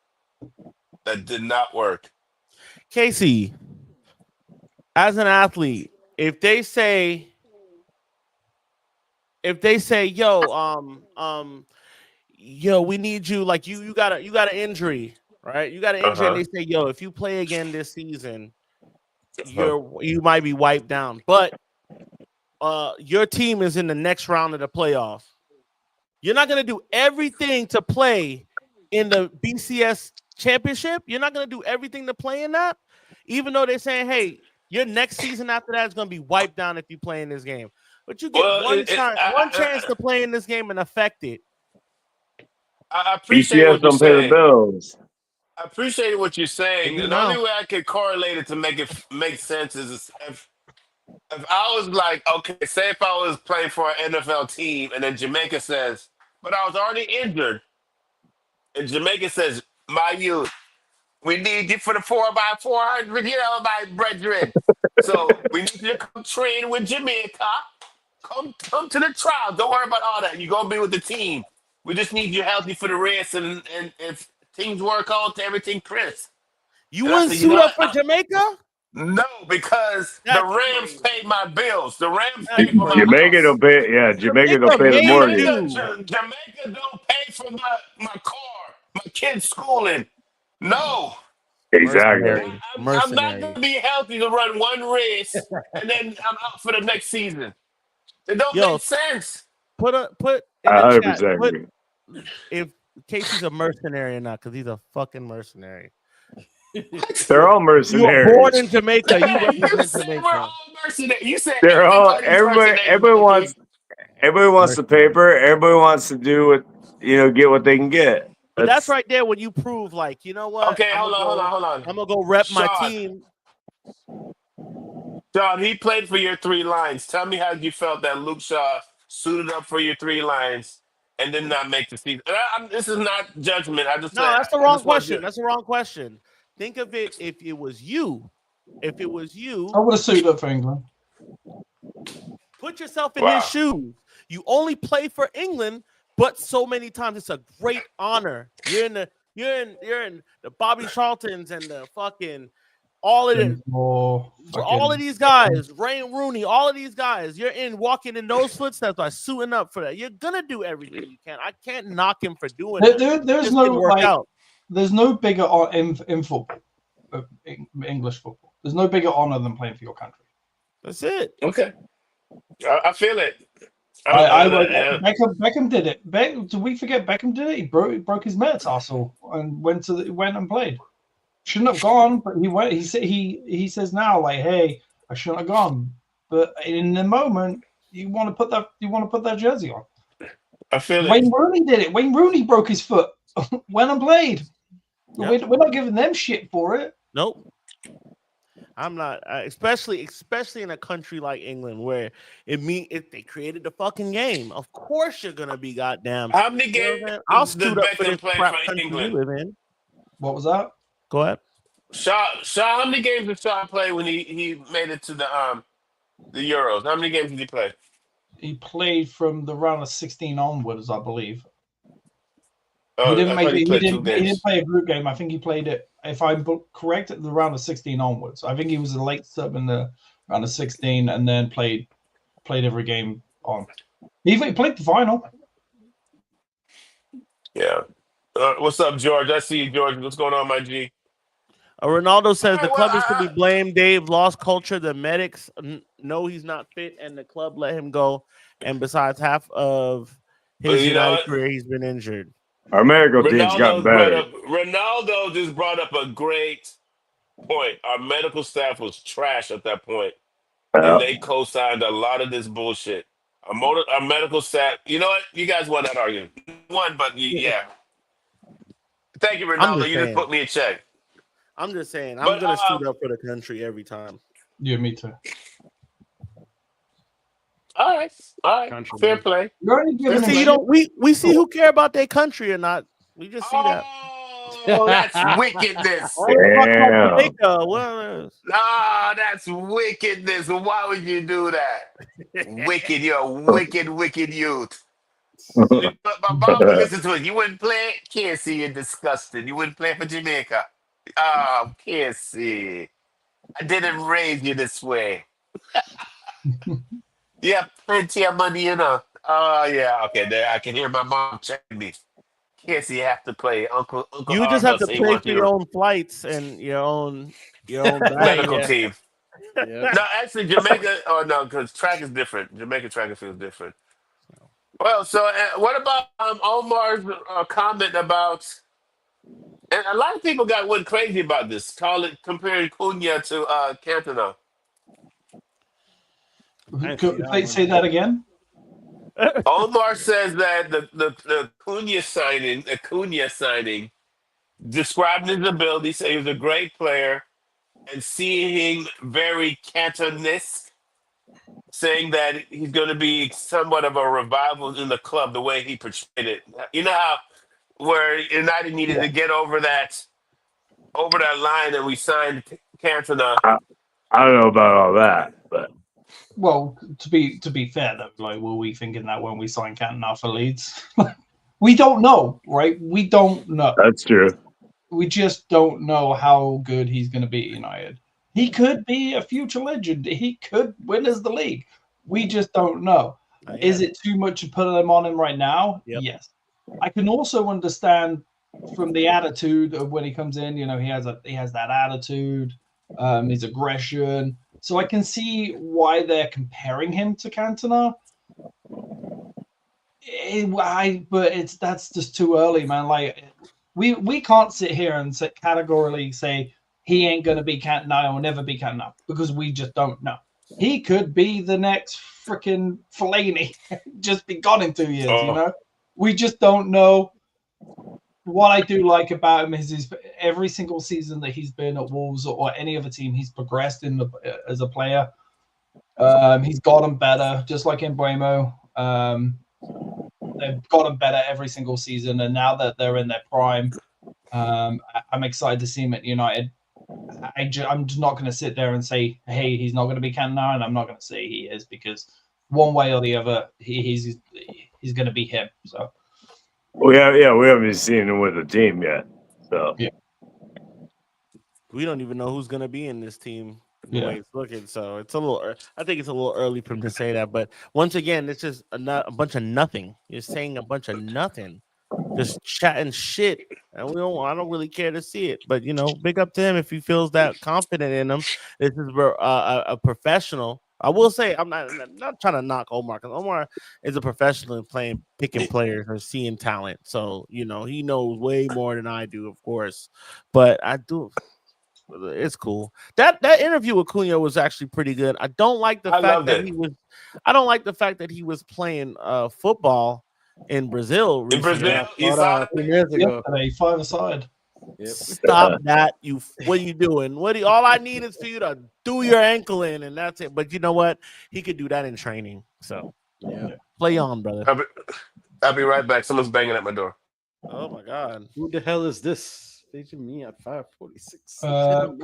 that did not work. Casey, as an athlete, if they say, yo, we need you, like you got an injury, right? You got an injury, and Uh-huh. they say, yo, if you play again this season, Uh-huh. you might be wiped down, but your team is in the next round of the playoffs. You're not going to do everything to play in the BCS championship. You're not going to do everything to play in that, even though they're saying, hey, your next season after that is going to be wiped down if you play in this game. But you get Well, one chance to play in this game and affect it. I appreciate BCS what you're don't pay the saying. bills. I appreciate what you're They saying. do The only now. way I could correlate it to make it make sense is if I was like, okay, say if I was playing for an NFL team and then Jamaica says, but I was already injured, and Jamaica says, my youth, we need you for the 4x400, my brethren. So we need you to come train with Jamaica. Come to the trial. Don't worry about all that. You're gonna be with the team. We just need you healthy for the race, and if things work out, everything crisp. You And I wouldn't said, suit up for Jamaica? no, because the That's Rams crazy. paid my bills. The Rams That's paid for my crazy. Jamaica house. don't pay. Yeah, Jamaica don't Jamaica pay the made mortgage. you. Jamaica don't pay for my car, my kids' schooling. No, Exactly. Mercenary. I'm not Mercenary. going to be healthy to run one race and then I'm out for the next season. It don't Yo, make sense. put in the chat. 100% Put agree. if Casey's a mercenary or not, because he's a fucking mercenary. They're all You were born in mercenaries. Jamaica. You You represent said we're Jamaica. all mercenaries. You said They're all everybody's mercenaries, everybody Mikey. wants the Mercenary. paper. Everybody wants to do what get what they can get. But that's right there when you prove, like, you know what? Okay, I'm hold on. gonna go rep my Sean, team. Sean, he played for your three lines. Tell me how you felt that Luke Shaw suited up for your three lines and did not make the season. This is not judgment. No, that's the I wrong just want you. question. That's the wrong question. Think of it if it was you. If it was I you, would have suited up for England. put yourself in his Wow. shoes. You only play for England, but so many times it's a great honor. You're in the Bobby Charltons and the fucking all of these guys, Wayne Rooney, all of these guys. You're walking in those footsteps by suiting up for that. You're gonna do everything you can. I can't knock him for doing that. There's no there's no bigger in football, English football. There's no bigger honor than playing for your country. That's it. Okay. I feel it. Beckham did it. Did we forget Beckham did it? He broke his metatarsal and went and played. Shouldn't have gone, but he went. He says now, like, hey, I shouldn't have gone. But in the moment, you want to put that jersey on. I feel it. Wayne Rooney did it. Wayne Rooney broke his foot, went and played. Yep. We're not giving them shit for it. Nope. I'm not, especially in a country like England where if they created the fucking game, of course you're gonna be goddamn. How many games I'll stood up for Beckham this play crap for country England? we live in. What was that? Go ahead. Shaw, how many games did Shaw play when he made it to the Euros? How many games did he play? He played from the round of 16 onwards, I believe. Oh, he didn't make it. He didn't play a group game. I think he played it, if I'm correct, at the round of 16 onwards. I think he was a late sub in the round of 16 and then played every game on. He played the final. Yeah. What's up, George? I see you, George. What's going on, my G? Ronaldo says the club is to be blamed. Dave lost culture. The medics know he's not fit, and the club let him go. And besides, half of his United career, he's been injured. Our medical team's gotten better. Ronaldo just brought up a great point. Our medical staff was trash at that point, and they co-signed a lot of this bullshit. A medical stat. You know what? You guys won that argument. Won, but yeah. Thank you, I'm Ronaldo. just You just saying. put me in check. I'm just saying. I'm But gonna suit up for the country every time. Yeah, me too. all right, all right. Country, Fair man. play. You're only Fair giving him See, you play. shit. don't. We see who care about their country or not. We just see that. Oh, that's wickedness. Oh, what about Damn. Jamaica? Well, Ah, that's wickedness. Why would you do that? Wicked, you're a wicked, wicked youth. But Bobby, listen to it. You wouldn't play? Can't see you're disgusted. You wouldn't play for Jamaica. Oh, can't see. I didn't raise you this way. You have plenty of money, you know. Oh yeah, okay. There, I can hear my mom checking me. Can't see you have to play. Uncle you just have Arthur to say he pay wants for you your to own flights and your own bag. medical Yeah. team. Yep. No, actually, Jamaica. Oh no, because track is different. Jamaica track and field is different. Well, so what about Omar's comment about? And a lot of people went crazy about this. Call it comparing Cunha to Cantona. I didn't see that Say one. that again. Omar says that the Cunha signing, describing his ability, say he was a great player, and seeing him very Cantona-esque, saying that he's going to be somewhat of a revival in the club, the way he portrayed it. You know how where United needed Yeah. to get over that line, and we signed Cantona. I don't know about all that, but Well, to be fair though, like, were we thinking that when we signed Cantona for Leeds? We don't know, right? We don't know. that's true. We just don't know how good he's going to be at United. He could be a future legend. He could win us the league. We just don't know. Not Is yet. it too much to put him on him right now? Yep. Yes. I can also understand from the attitude of when he comes in. You know, he has that attitude, his aggression. So I can see why they're comparing him to Cantona. But that's just too early, man. Like we can't sit here and categorically say he ain't gonna be Cantona or never be Cantona because we just don't know. He could be the next freaking Fellaini, just be gone in 2 years. You Oh, know, we just don't know. What I do like about him is every single season that he's been at Wolves or any other team, he's progressed as a player. He's gotten better, just like in Buemo. They've gotten better every single season, and now that they're in their prime, I'm excited to see him at United. I'm just not going to sit there and say, "Hey, he's not going to be Cantona," and I'm not going to say he is because one way or the other, he's going to be him. So We haven't seen him with the team yet. So yeah, We don't even know who's gonna be in this team the yeah. way it's looking. So it's a little. I think it's a little early for him to say that. But once again, it's just a bunch of nothing. You're saying a bunch of nothing, just chatting shit, and we don't. I don't really care to see it. But big up to him if he feels that confident in him. This is where a professional. I will say I'm not trying to knock Omar because Omar is a professional in picking players or seeing talent. So he knows way more than I do, of course. But I do. It's cool. That interview with Cunha was actually pretty good. I don't like the I fact loved that it. I don't like the fact that he was playing football in Brazil In recently. Brazil, Yeah, you about saw 2 it? minutes ago. Yesterday, 5-a-side. Yep. Stop that! What are you doing? All I need is for you to do your ankle in, and that's it. But you know what? He could do that in training. So Yeah. play on, brother. I'll be right back. Someone's banging at my door. Oh my God! Who the hell is this? Paging me at 5:46.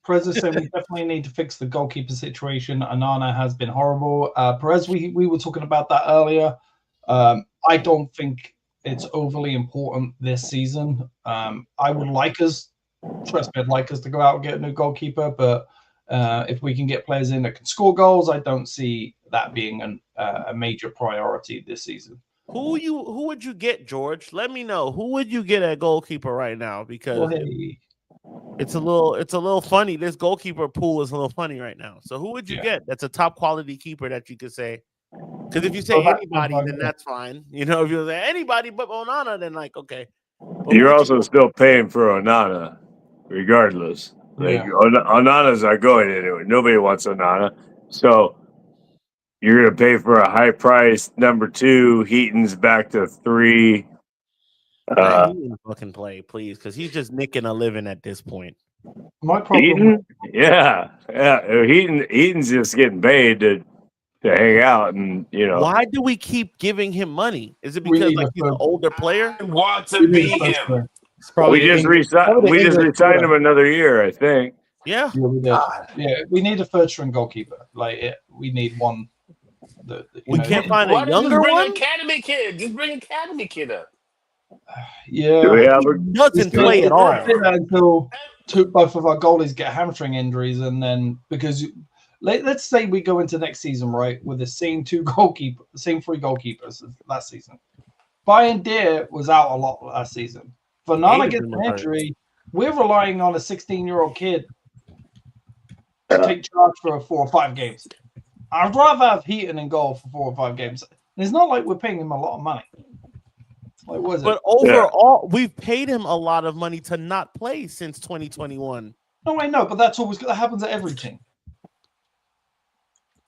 Perez is saying we definitely need to fix the goalkeeper situation. Anana has been horrible. Perez, we were talking about that earlier. I don't think it's overly important this season. I would like us, trust me, I'd like us to go out and get a new goalkeeper. But if we can get players in that can score goals, I don't see that being a major priority this season. Who would you get, George? Let me know. Who would you get at goalkeeper right now? Because Well, hey, it's a little funny. This goalkeeper pool is a little funny right now. So who would you get? That's a top quality keeper that you could say. Because if you say anybody, then that's fine. If you say anybody but Onana, then like okay. But you're also still paying for Onana, regardless. Like yeah. Onana's not going anywhere. Nobody wants Onana. So you're going to pay for a high price number 2. Heaton's back to 3. Let Heaton fucking play, please, because he's just nicking a living at this point. My problem. Heaton? Yeah. Heaton's just getting paid to hang out, and Why do we keep giving him money? Is it We because need like a he's an third- older player? I want to we need be a first him. player. It's probably we just resigned him another year, I think. Yeah. Yeah, we did. Yeah, we need a third string goalkeeper. We need one. We can't find Why a don't you younger just bring one. an academy kid? Just bring an academy kid up. Yeah. Do we have He doesn't play at all. Until both of our goalies get hamstring injuries, and then because let's say we go into next season right with the same 3 goalkeepers as last season. Bayern Deer was out a lot last season. Vanana gets an injury. We're relying on a 16-year-old kid to take charge for 4 or 5 games. I'd rather have Heaton in goal for 4 or 5 games. It's not like we're paying him a lot of money. Like, what is But it? overall, we've paid him a lot of money to not play since 2021. No, I know, but that happens at every team.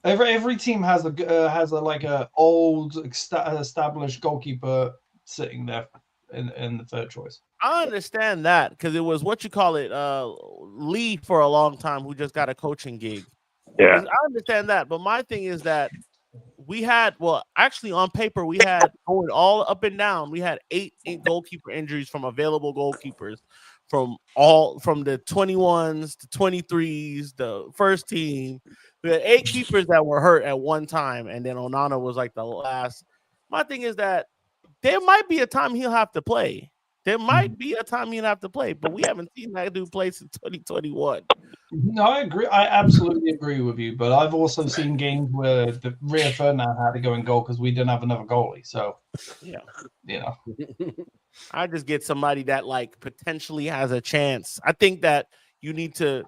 Every team has a old established goalkeeper sitting there in the third choice. I understand that because it was Lee for a long time who just got a coaching gig. Yeah. I understand that, but my thing is that we had actually on paper we had going all up and down. We had 8 goalkeeper injuries from available goalkeepers from the 21s to 23s, the first team. We had 8 keepers that were hurt at one time, and then Onana was like the last. My thing is that there might be a time he'll have to play. There might be a time he'll have to play, but we haven't seen that dude play since 2021. No, I agree. I absolutely agree with you. But I've also seen games where the Rio Ferdinand had to go in goal because we didn't have another goalie. So, yeah, I just get somebody that like potentially has a chance. I think that you need to.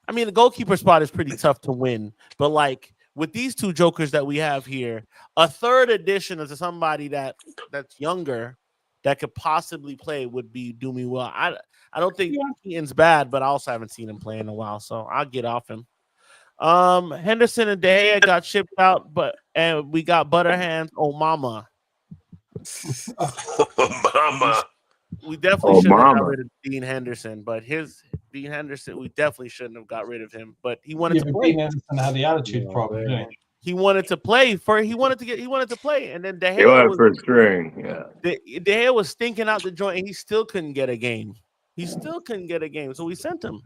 I mean, the goalkeeper spot is pretty tough to win, but like with these 2 jokers that we have here, a third addition to somebody that's younger that could possibly play would do me well. I don't think Keaton's bad, but I also haven't seen him play in a while, so I'll get off him. Henderson and De Gea got shipped out, and we got Butterhands. Oh, mama. Mama. We definitely shouldn't have got rid of Dean Henderson, but Dean Henderson, we definitely shouldn't have got rid of him. But he wanted to play. Dean Henderson had the attitude problem, didn't he? He wanted to play he wanted to play, and then De He went Gea for string. Yeah. De Gea was stinking out the joint, and he still couldn't get a game. So we sent him,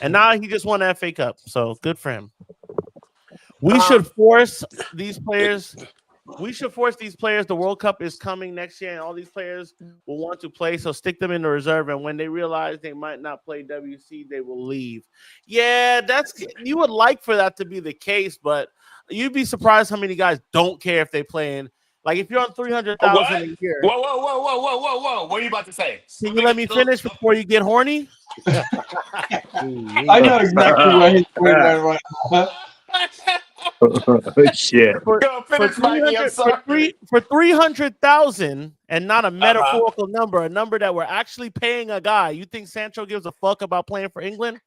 and now he just won the FA Cup. So good for him. We should force these players. The World Cup is coming next year, and all these players will want to play. So stick them in the reserve, and when they realize they might not play WC, they will leave. Yeah, you would like for that to be the case, but you'd be surprised how many guys don't care if they play in. Like if you're on 300,000 a year. Whoa! What are you about to say? Can you let me finish before you get horny? I know exactly where he's going right now. Shit. For 300,000 and not a metaphorical number, a number that we're actually paying a guy. You think Sancho gives a fuck about playing for England?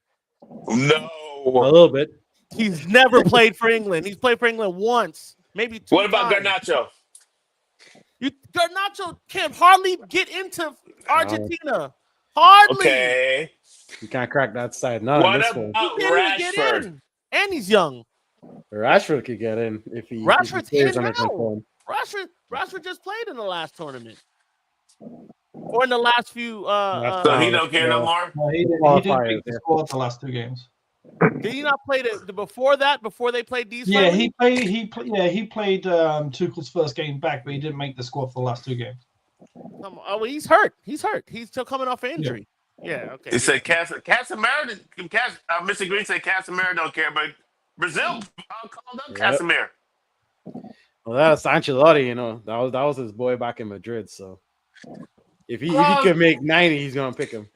No. A little bit. He's never played for England. He's played for England once, maybe 2 What about times. Garnacho? Garnacho can't hardly get into Argentina. Hardly. Okay. You can't crack that side. Not What in this about one. He can't even get in. And he's young. Rashford could get in if he Rashford's plays in on now. form. Rashford just played in the last tournament. Or in the last few So he don't care no more? No, he didn't make the squad the last 2 games. Did he not play before they played these? Yeah, friendlies? he played Tuchel's first game back, but he didn't make the squad for the last 2 games. Oh, well, he's hurt. He's still coming off an injury. Yeah, okay. He said Casemiro. Mr. Green said Casemiro don't care, but Brazil called up Casemiro. Well, that's Ancelotti. That was his boy back in Madrid. So if he could make 90, he's gonna pick him.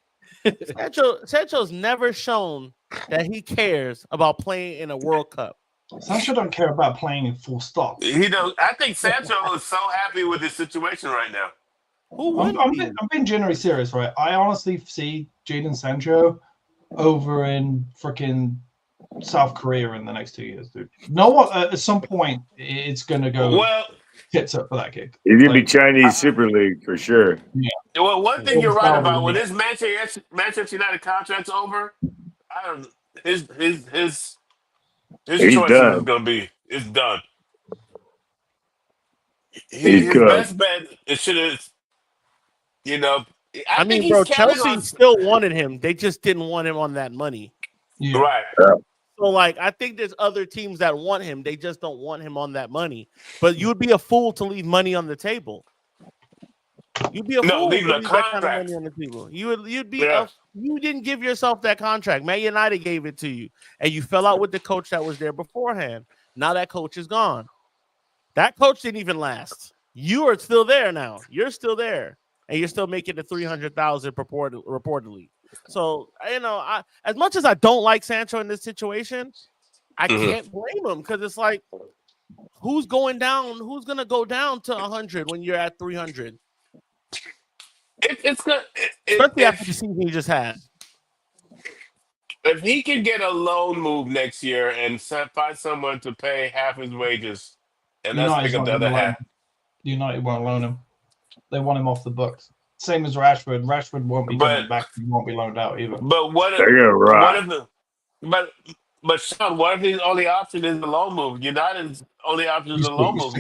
Sancho's never shown that he cares about playing in a World Cup. Sancho don't care about playing in full stop. He don't. I think Sancho is so happy with his situation right now. I'm being generally serious, right? I honestly see Jadon Sancho over in freaking South Korea in the next 2 years, dude. No one at some point it's gonna go Well, tits up for that kick. He's gonna be Like, Chinese Super League for sure. well, one thing you're right about when Yeah. this Manchester United contract's over, I don't. His He's choices is done. gonna be it's done. He's His cooked. best bet it should have. You know, I think mean, he's bro, counting Chelsea on still wanted him. They just didn't want him on that money. Yeah. right. So, like, I think there's other teams that want him. They just don't want him on that money. But you would be a fool to leave money on the table. You'd be a fool to leave the leave that kind of contract. money on the table. You'd be Yeah. you didn't give yourself that contract. Man United gave it to you, and you fell out with the coach that was there beforehand. Now that coach is gone. That coach didn't even last. You are still there now. You're still there, and you're still making the 300,000 reportedly. So as much as I don't like Sancho in this situation, I can't blame him because it's like, who's going down? Who's gonna go down to 100 when you're at 300? It's good. Especially after the season you just had. If he can get a loan move next year and find someone to pay half his wages, and let's United's pick up not the gonna other loan half. him. United won't loan him. They want him off the books. Same as Rashford. Rashford won't be coming back. He won't be loaned out either. But what if? They're gonna rock. But Sean, what if his only option is the loan move? United's only option is the loan move.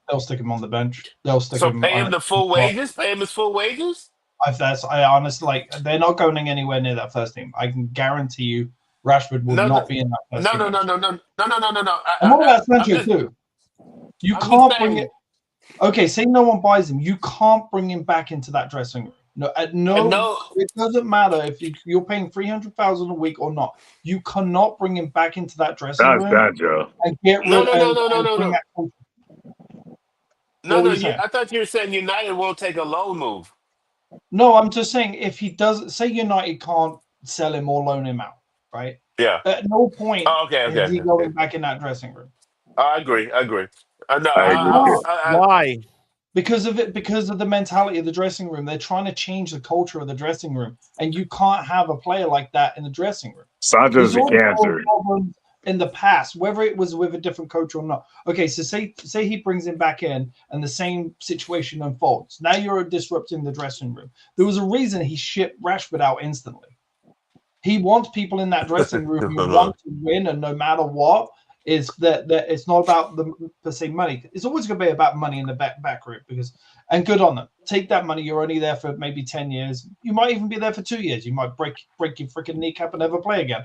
They'll stick him on the bench. They'll stick So him. pay him the full wages. Pay him his full wages. I honestly like. They're not going anywhere near that first team. I can guarantee you, Rashford will not be in that first team. No. And what about Sancho too? You can't bring it. Okay, say no one buys him. You can't bring him back into that dressing room. No, it doesn't matter if you're paying 300,000 a week or not. You cannot bring him back into that dressing room Sancho. and get rid No. I thought you were saying United won't take a loan move. No, I'm just saying if he does, say United can't sell him or loan him out, right? Yeah. At no point is he going back in that dressing room. I agree. Why? Because of the mentality of the dressing room. They're trying to change the culture of the dressing room, and you can't have a player like that in the dressing room. Sancho's a cancer. In the past, whether it was with a different coach or not. Okay, so say he brings him back in and the same situation unfolds. Now you're disrupting the dressing room. There was a reason he shipped Rashford out instantly. He wants people in that dressing room who want to win, and no matter what, is that it's not about the per se money. It's always going to be about money in the back room and good on them. Take that money. You're only there for maybe 10 years. You might even be there for 2 years. You might break your freaking kneecap and never play again.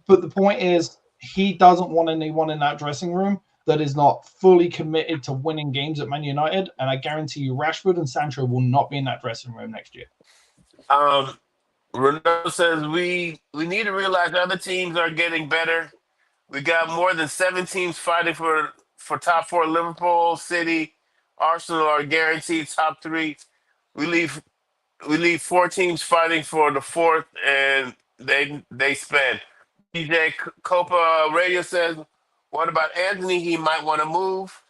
But the point is, he doesn't want anyone in that dressing room that is not fully committed to winning games at Man United. And I guarantee you, Rashford and Sancho will not be in that dressing room next year. Ronaldo says we need to realize other teams are getting better. We got more than 7 teams fighting for top 4. Liverpool, City, Arsenal are guaranteed top 3. We leave 4 teams fighting for the 4th, and they spend. DJ Copa Radio says, what about Anthony? He might want to move.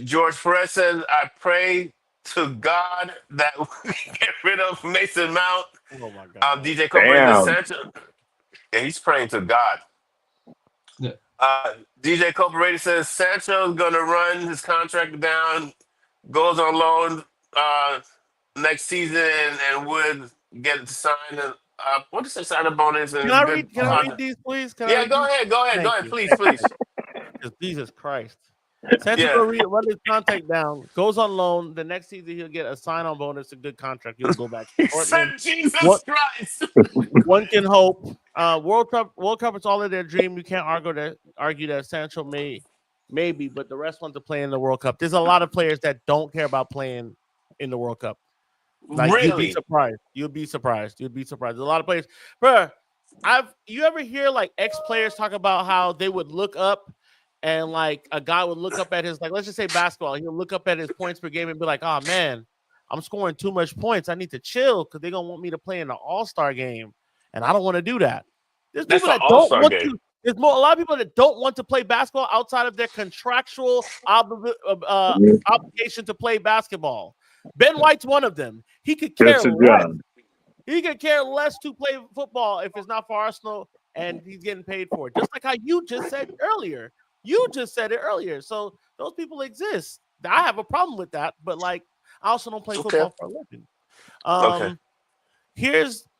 George Perez says, I pray to God that we get rid of Mason Mount. Oh my God. DJ Copa Sancho. Yeah, he's praying to God. Yeah. DJ Copa Radio says Sancho's gonna run his contract down, goes on loan next season, and would get to sign what is it? Sign a bonus. And Can I read these, please? Go ahead, please. Jesus Christ. Sancho will run his contract down, goes on loan. The next season he'll get a sign-on bonus, a good contract. He'll go back. Jesus Christ. One can hope. World Cup is all in their dream. You can't argue that Sancho maybe, but the rest want to play in the World Cup. There's a lot of players that don't care about playing in the World Cup. Like, really? You'd be surprised. There's a lot of players. Bruh, you ever hear like ex-players talk about how they would look up and like a guy would look up at his, like, let's just say basketball. He'll look up at his points per game and be like, oh man, I'm scoring too much points. I need to chill because they're going to want me to play in the All-Star game. And I don't want to do that. There's people that don't want to. There's a lot of people that don't want to play basketball outside of their contractual obligation to play basketball. Ben White's one of them. He could care less. He could care less to play football if it's not for Arsenal and he's getting paid for it. Just like how you just said earlier. You just said it earlier. So those people exist. I have a problem with that, but like I also don't play football for a living. Okay.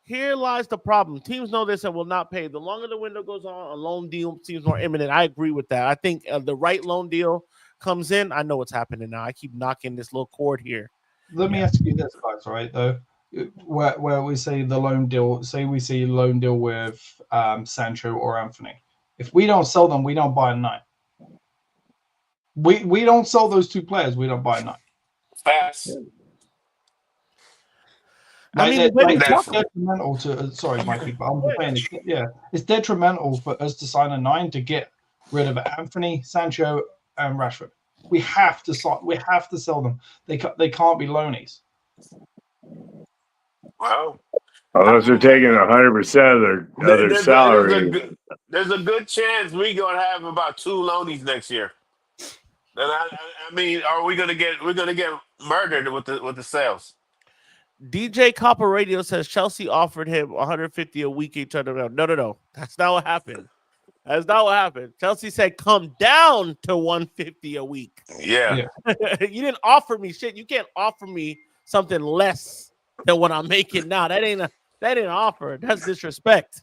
Here lies the problem. Teams know this and will not pay. The longer the window goes on, a loan deal seems more imminent. I agree with that. I think the right loan deal comes in. I know what's happening now. I keep knocking this little chord here. Let me ask you this, guys, right? Though, where we say the loan deal, say we see a loan deal with Sancho or Anthony. If we don't sell them, we don't buy a 9. We don't sell those 2 players. We don't buy a 9. Fast. I mean, it's detrimental to. Sorry, Mikey, but I'm just saying, it's detrimental for us to sign a 9 to get rid of Anthony, Sancho, and Rashford. We have to sell them. They can't be loanies. Wow. Unless they're taking 100% of their salary. There's a good chance we're gonna have about 2 loanies next year. And I mean, are we gonna get murdered with the sales? DJ Copper Radio says Chelsea offered him 150 a week each other. No. That's not what happened. That's not what happened. Chelsea said come down to 150 a week. Yeah. You didn't offer me shit. You can't offer me something less than what I'm making now. That ain't an offer. That's disrespect.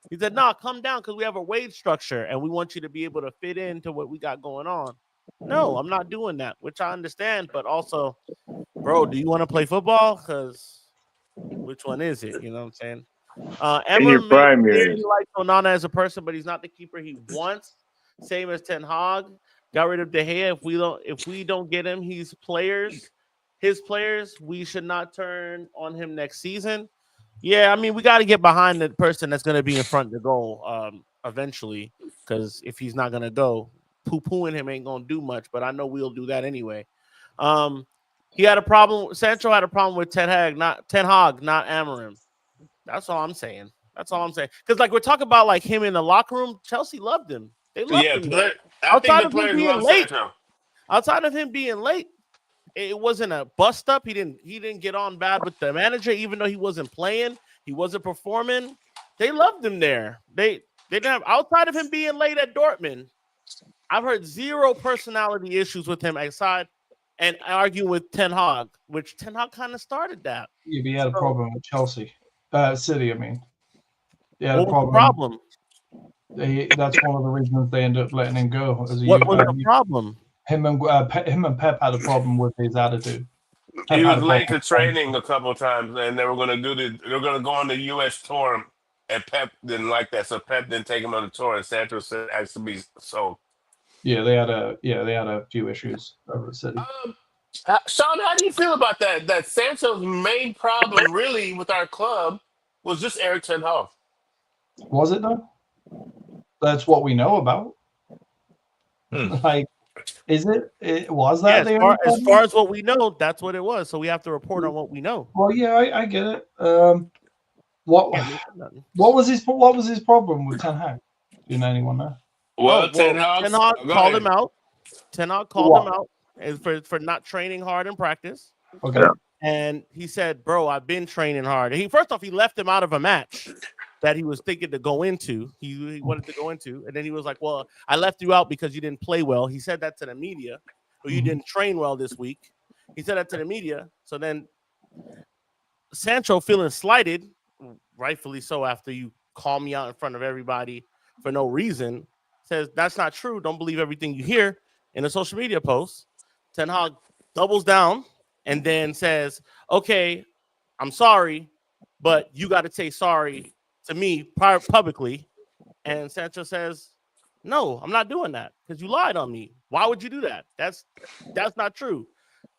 He said, "No, come down because we have a wage structure and we want you to be able to fit into what we got going on." No, I'm not doing that, which I understand, but also, bro, do you want to play football? Because which one is it? You know what I'm saying? In your prime years. He likes Onana as a person, but he's not the keeper he wants. Same as Ten Hag. Got rid of De Gea. If we don't get him, his players, we should not turn on him next season. Yeah, I mean, we got to get behind the person that's going to be in front of the goal eventually, because if he's not going to go, poo-pooing him ain't going to do much, but I know we'll do that anyway. He had a problem. Sancho had a problem with Ten Hag, not Amorim. That's all I'm saying. Because like we're talking about like him in the locker room, Chelsea loved him. They loved him. I think the players love Sancho. Outside of him being late, it wasn't a bust up. He didn't get on bad with the manager, even though he wasn't playing, he wasn't performing. They loved him there. They didn't have, outside of him being late at Dortmund, I've heard 0 personality issues with him aside and arguing with Ten Hag, which Ten Hag kind of started that. Yeah, he had a problem with Chelsea. City, I mean. Yeah, what was the problem? That's one of the reasons they ended up letting him go. What was the problem? Him and Pep had a problem with his attitude. He was late to training a couple of times, and they were going to go on the U.S. tour, and Pep didn't like that, so Pep didn't take him on the tour, and Sancho said it has to be sold. Yeah, they had a few issues over at City. Sean, how do you feel about that? That Sancho's main problem, really, with our club, was just Erik ten Hag. Was it though? That's what we know about. Like, is it? Was that? Yeah, as far as what we know, that's what it was. So we have to report on what we know. Well, yeah, I get it. What was his problem with Ten Hag? Do you know anyone there? Well, Ten Hag called him out. Ten Hag called him out for not training hard in practice. Okay. And he said, "Bro, I've been training hard." And first off, he left him out of a match that he was thinking to go into. He wanted to go into, and then he was like, "Well, I left you out because you didn't play well." He said that to the media. Or you didn't train well this week. He said that to the media. So then Sancho, feeling slighted, rightfully so, after you call me out in front of everybody for no reason, says that's not true. Don't believe everything you hear in a social media post. Ten Hag doubles down and then says, "Okay, I'm sorry, but you got to say sorry to me publicly." And Sancho says, "No, I'm not doing that because you lied on me. Why would you do that? That's not true.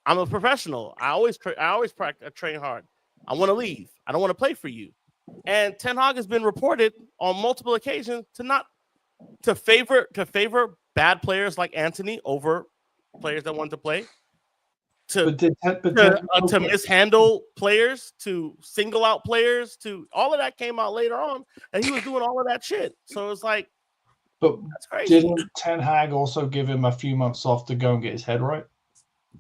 I'm a professional. I always train hard. I want to leave. I don't want to play for you." And Ten Hag has been reported on multiple occasions to favor bad players like Anthony over players that want to play. To mishandle players, to single out players, to all of that came out later on, and he was doing all of that shit. So it's like, but that's crazy. Didn't Ten Hag also give him a few months off to go and get his head right?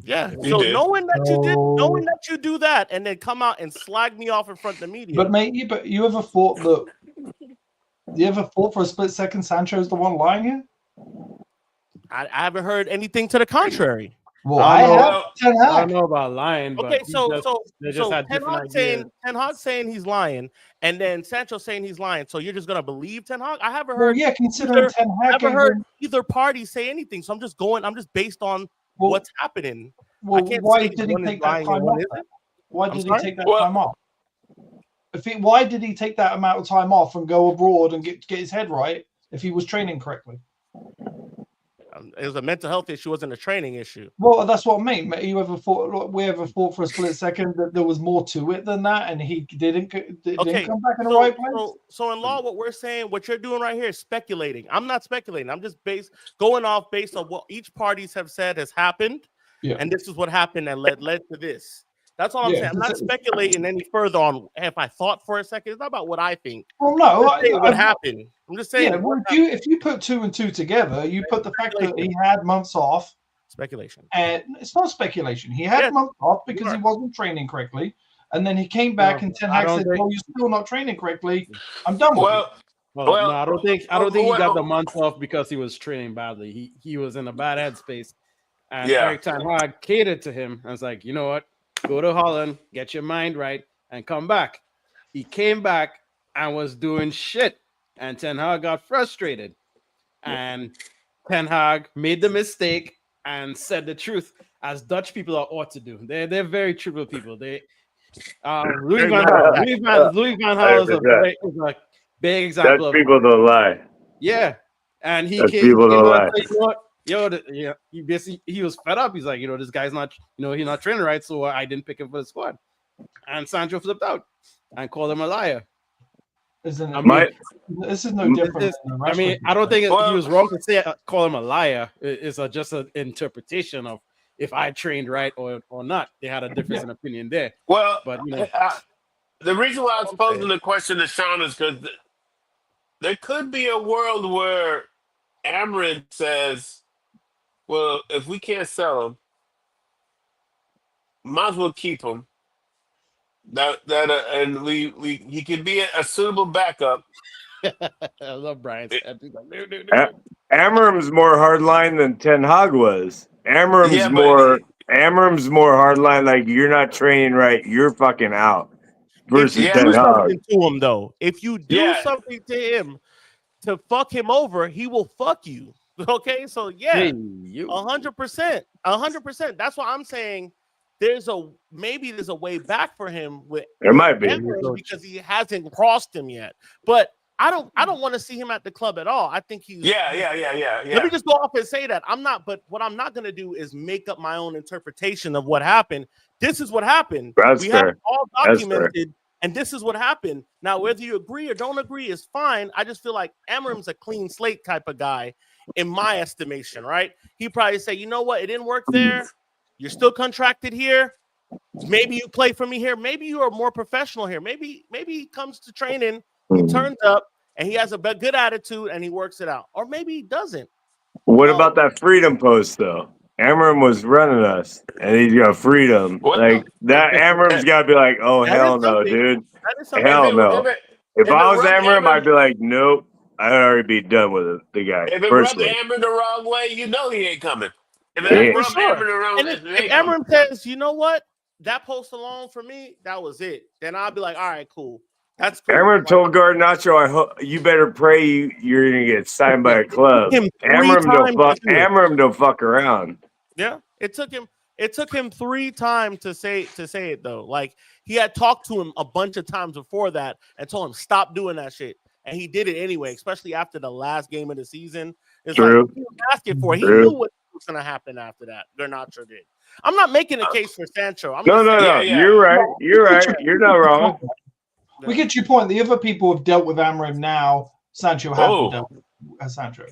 Yeah. So knowing that you do that and then come out and slag me off in front of the media. But mate, you ever thought that You ever thought for a split second Sancho's the one lying here? I haven't heard anything to the contrary. Well, I I don't know. have. Ten I don't Hag. know about lying, but Okay, they just had Ten different Hag ideas. saying he's lying, and then Sancho saying he's lying. So you're just gonna believe Ten Hag? I haven't Well, heard. yeah, considering Ten I Hag haven't gave heard him. either party say anything. So I'm just based on Well, what's happening. well, I can't why say did he one is take that lying and time one off? isn't. Why I'm did he sorry? take that Well- time off? Why did he take that amount of time off and go abroad and get his head right if he was training correctly? It was a mental health issue, wasn't a training issue. Well, that's what I mean. We ever thought for a split second that there was more to it than that, and he didn't come back in the right place? So in law, what we're saying, what you're doing right here is speculating. I'm not speculating. I'm just going off based on what each parties have said has happened, and this is what happened and led to this. That's all I'm saying. I'm not speculating any further on if I thought for a second. It's not about what I think. Well, no, what happened. I'm just saying. Yeah, well, if you put 2 and 2 together, you put the fact that he had months off. Speculation. And it's not speculation. He had months off because he wasn't training correctly, and then he came back and Ten Hag said, "Oh, you're still not training correctly. I'm done with you." No, I don't think he got the months off because he was training badly. He was in a bad headspace, and Eric Ten Hag catered to him and was like, you know what, go to Holland, get your mind right, and come back. He came back and was doing shit, and Ten Hag got frustrated, and Ten Hag made the mistake and said the truth, as Dutch people ought to do. They're very truthful people. Louis van Gaal is a big example Dutch people don't lie. Yeah, and he Dutch came people don't lie. like, you know what, he basically he was fed up. He's like, this guy's not, he's not training right, so I didn't pick him for the squad. And Sancho flipped out and called him a liar. This is no different. I don't think he was wrong to say call him a liar. It's just an interpretation of if I trained right or not. They had a difference in opinion there. Well, but the reason why I was posing the question to Sean is because there could be a world where Amarin says, "Well, if we can't sell him, might as well keep him. And he can be a suitable backup." I love Brian. Amarim's more hardline than Ten Hag was. Amarim's more hardline. Like, you're not training right, you're fucking out. Versus Ten do Hag. something to him though. If you do something to him to fuck him over, he will fuck you. Okay, so 100%, 100%. That's why I'm saying there's a way back for him with there might be because he hasn't crossed him yet. But I don't want to see him at the club at all. I think he's yeah. Let me just go off and say that I'm not. But what I'm not going to do is make up my own interpretation of what happened. This is what happened. That's we fair. have it all documented, and this is what happened. Now, whether you agree or don't agree is fine. I just feel like Amarim's a clean slate type of guy, in my estimation. Right? He probably say, you know what, it didn't work there. You're still contracted here. Maybe you play for me here. Maybe you are more professional here. Maybe he comes to training, he turns up, and he has a good attitude, and he works it out. Or maybe he doesn't. What about that freedom post, though? Amarim was running us, and he's got freedom. Like, that Amarim's got to be like, oh, hell no, dude. Hell no. If I was Amarim, I'd be like, nope. I'd already be done with the guy. If it rubs Amarim the wrong way, you know he ain't coming. If it rubs Amarim the wrong way, if Amarim says, you know what, that post alone for me, that was it. Then I'll be like, all right, cool. That's cool. Amarim told Garnacho, you better pray you're going to get signed by a club. Amarim don't fuck around. Yeah, it took him 3 times to say it though. Like, he had talked to him a bunch of times before that and told him stop doing that shit, and he did it anyway. Especially after the last game of the season, it's True. like he was asking for it. He knew what was going to happen after that. Garnacho did. I'm not making a case for Sancho. No. You're right. You're right. You're not wrong. We get your point. The other people have dealt with Amarim now. Sancho hasn't dealt with Sancho.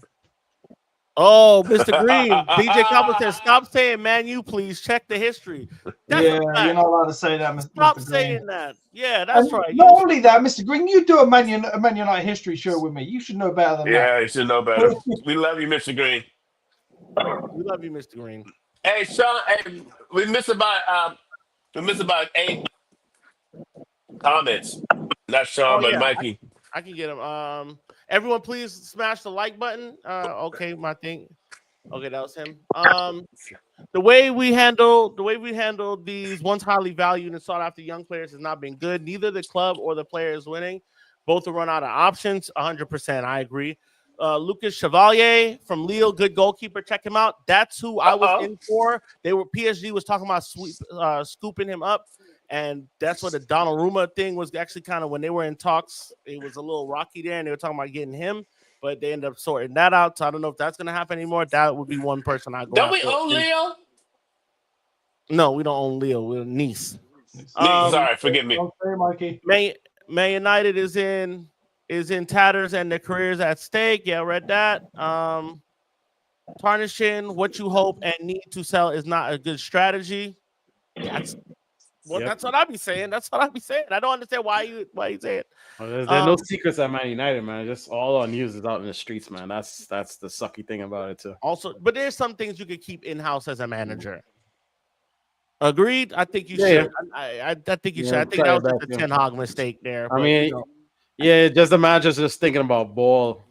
Oh, Mr. Green. DJ Cobble says, stop saying Man U, please. Check the history. That's you're not allowed to say that, Mr. Stop Green. saying that. Yeah, that's right. Not only that, Mr. Green, you do a Man United history show with me. You should know better than that. Yeah, you should know better. We love you, Mr. Green. We love you, Mr. Green. Hey, Sean, we missed about 8 comments. Not Sean, but Mikey. I can get him. Everyone, please smash the like button. Okay, my thing. Okay, that was him. The way we handle these once highly valued and sought after young players has not been good. Neither the club or the player is winning. Both will run out of options. 100%. I agree. Lucas Chevalier from Lille, good goalkeeper. Check him out. That's who I was in for. PSG was talking about scooping him up, and that's what the Donnarumma thing was actually kind of when they were in talks. It was a little rocky there, and they were talking about getting him, but they ended up sorting that out. So I don't know if that's going to happen anymore. That would be one person I go Don't we after. own Leo? No, we don't own Leo. We're Nice. Sorry, forgive me. Okay, Mikey. Man United is in tatters and their careers at stake. Yeah, read that. Tarnishing what you hope and need to sell is not a good strategy. That's what I be saying. That's what I be saying. I don't understand why you say it. Well, there's no secrets at Man United, man. Just all our news is out in the streets, man. That's the sucky thing about it too. Also, but there's some things you could keep in house as a manager. Agreed. I think you should. I think you should. I think that was just a Ten Hag mistake there. I mean, just the manager's just thinking about ball,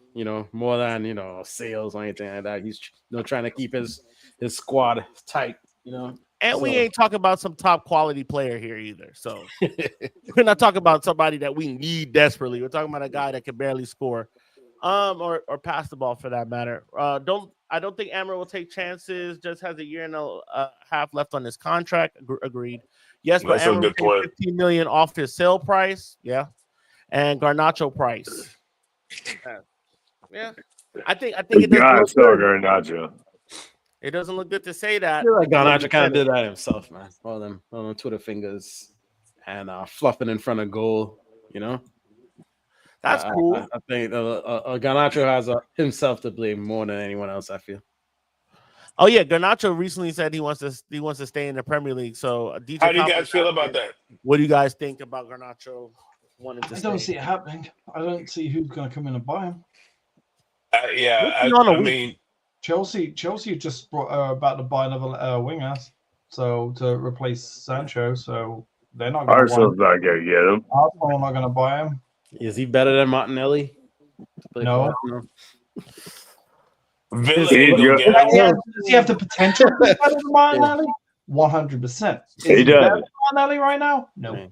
more than sales or anything like that. He's trying to keep his squad tight, And we ain't talking about some top quality player here either. So we're not talking about somebody that we need desperately. We're talking about a guy that can barely score, or pass the ball for that matter. I don't think Amber will take chances. Just has a year and a half left on his contract. Agreed. Yes, but Amber will take 15 million off his sale price. Yeah, and Garnacho price. Yeah, I think it doesn't look good. Garnacho. It doesn't look good to say that. I feel like Garnacho kind of did that himself, man. All them Twitter fingers and fluffing in front of goal. That's cool. I think Garnacho has himself to blame more than anyone else, I feel. Oh yeah, Garnacho recently said he wants to stay in the Premier League. So DJ, how do you guys feel about that? What do you guys think about Garnacho wanting to stay? I don't see it happening. I don't see who's going to come in and buy him. I mean, Chelsea just about to buy another winger, so to replace Sancho. So they're not. Arsenal's not going to get him. Arsenal are not going to buy him. Is he better than Martinelli? No. Does he have the potential to be better than Martinelli? 100%. He does. Martinelli right now? No.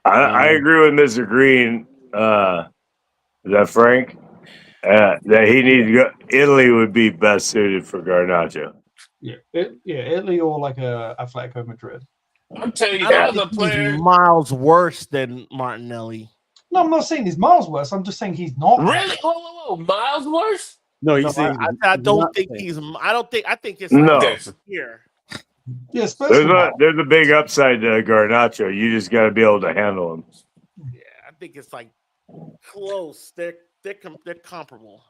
I agree with Mr. Green. Is that Frank? That he needs to go. Italy would be best suited for Garnacho. Yeah, Italy or like Atletico Madrid. I'm telling you, that was a player he's miles worse than Martinelli. No, I'm not saying he's miles worse. I'm just saying he's not. Really? Whoa. Miles worse? No, he's saying I don't think he's. I think it's here. Yes, there's a big upside to Garnacho. You just got to be able to handle him. Yeah, I think it's like close. They're comparable.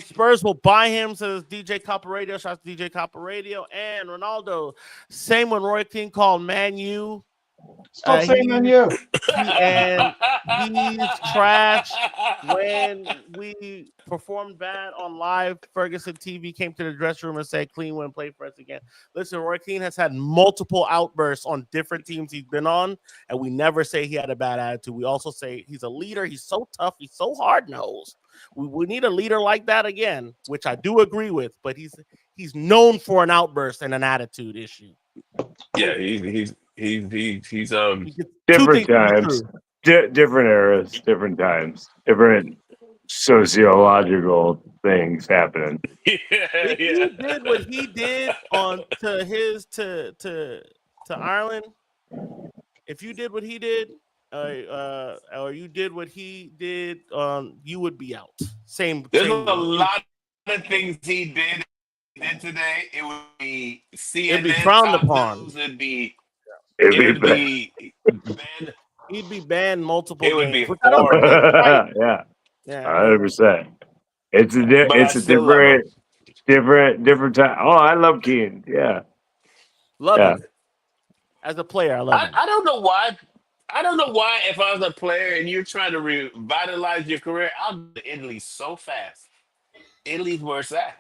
Spurs will buy him, says DJ Copper Radio. Shout out to DJ Copper Radio. And Ronaldo, same when Roy King called Man U. Stop saying Man U. And he's trash. When we performed bad on live, Ferguson TV came to the dressing room and said, "Clean wouldn't play for us again." Listen, Roy Keane has had multiple outbursts on different teams he's been on, and we never say he had a bad attitude. We also say he's a leader. He's so tough. He's so hard-nosed. We need a leader like that again, which I do agree with, but he's known for an outburst and an attitude issue. Yeah, he's different times, different eras, different times, different sociological things happening. If you did what he did to Ireland, if you did what he did, or you did what he did, you would be out. There's a lot of things he did today. It would be CNN. It'd be frowned upon. It'd be banned. He'd be banned multiple. It would be horrible. Yeah, 100%. It's a different time. Oh, I love Keane. Yeah, love him as a player. I love him. I don't know why. If I was a player and you're trying to revitalize your career, I'll go to Italy so fast. Italy's where it's at.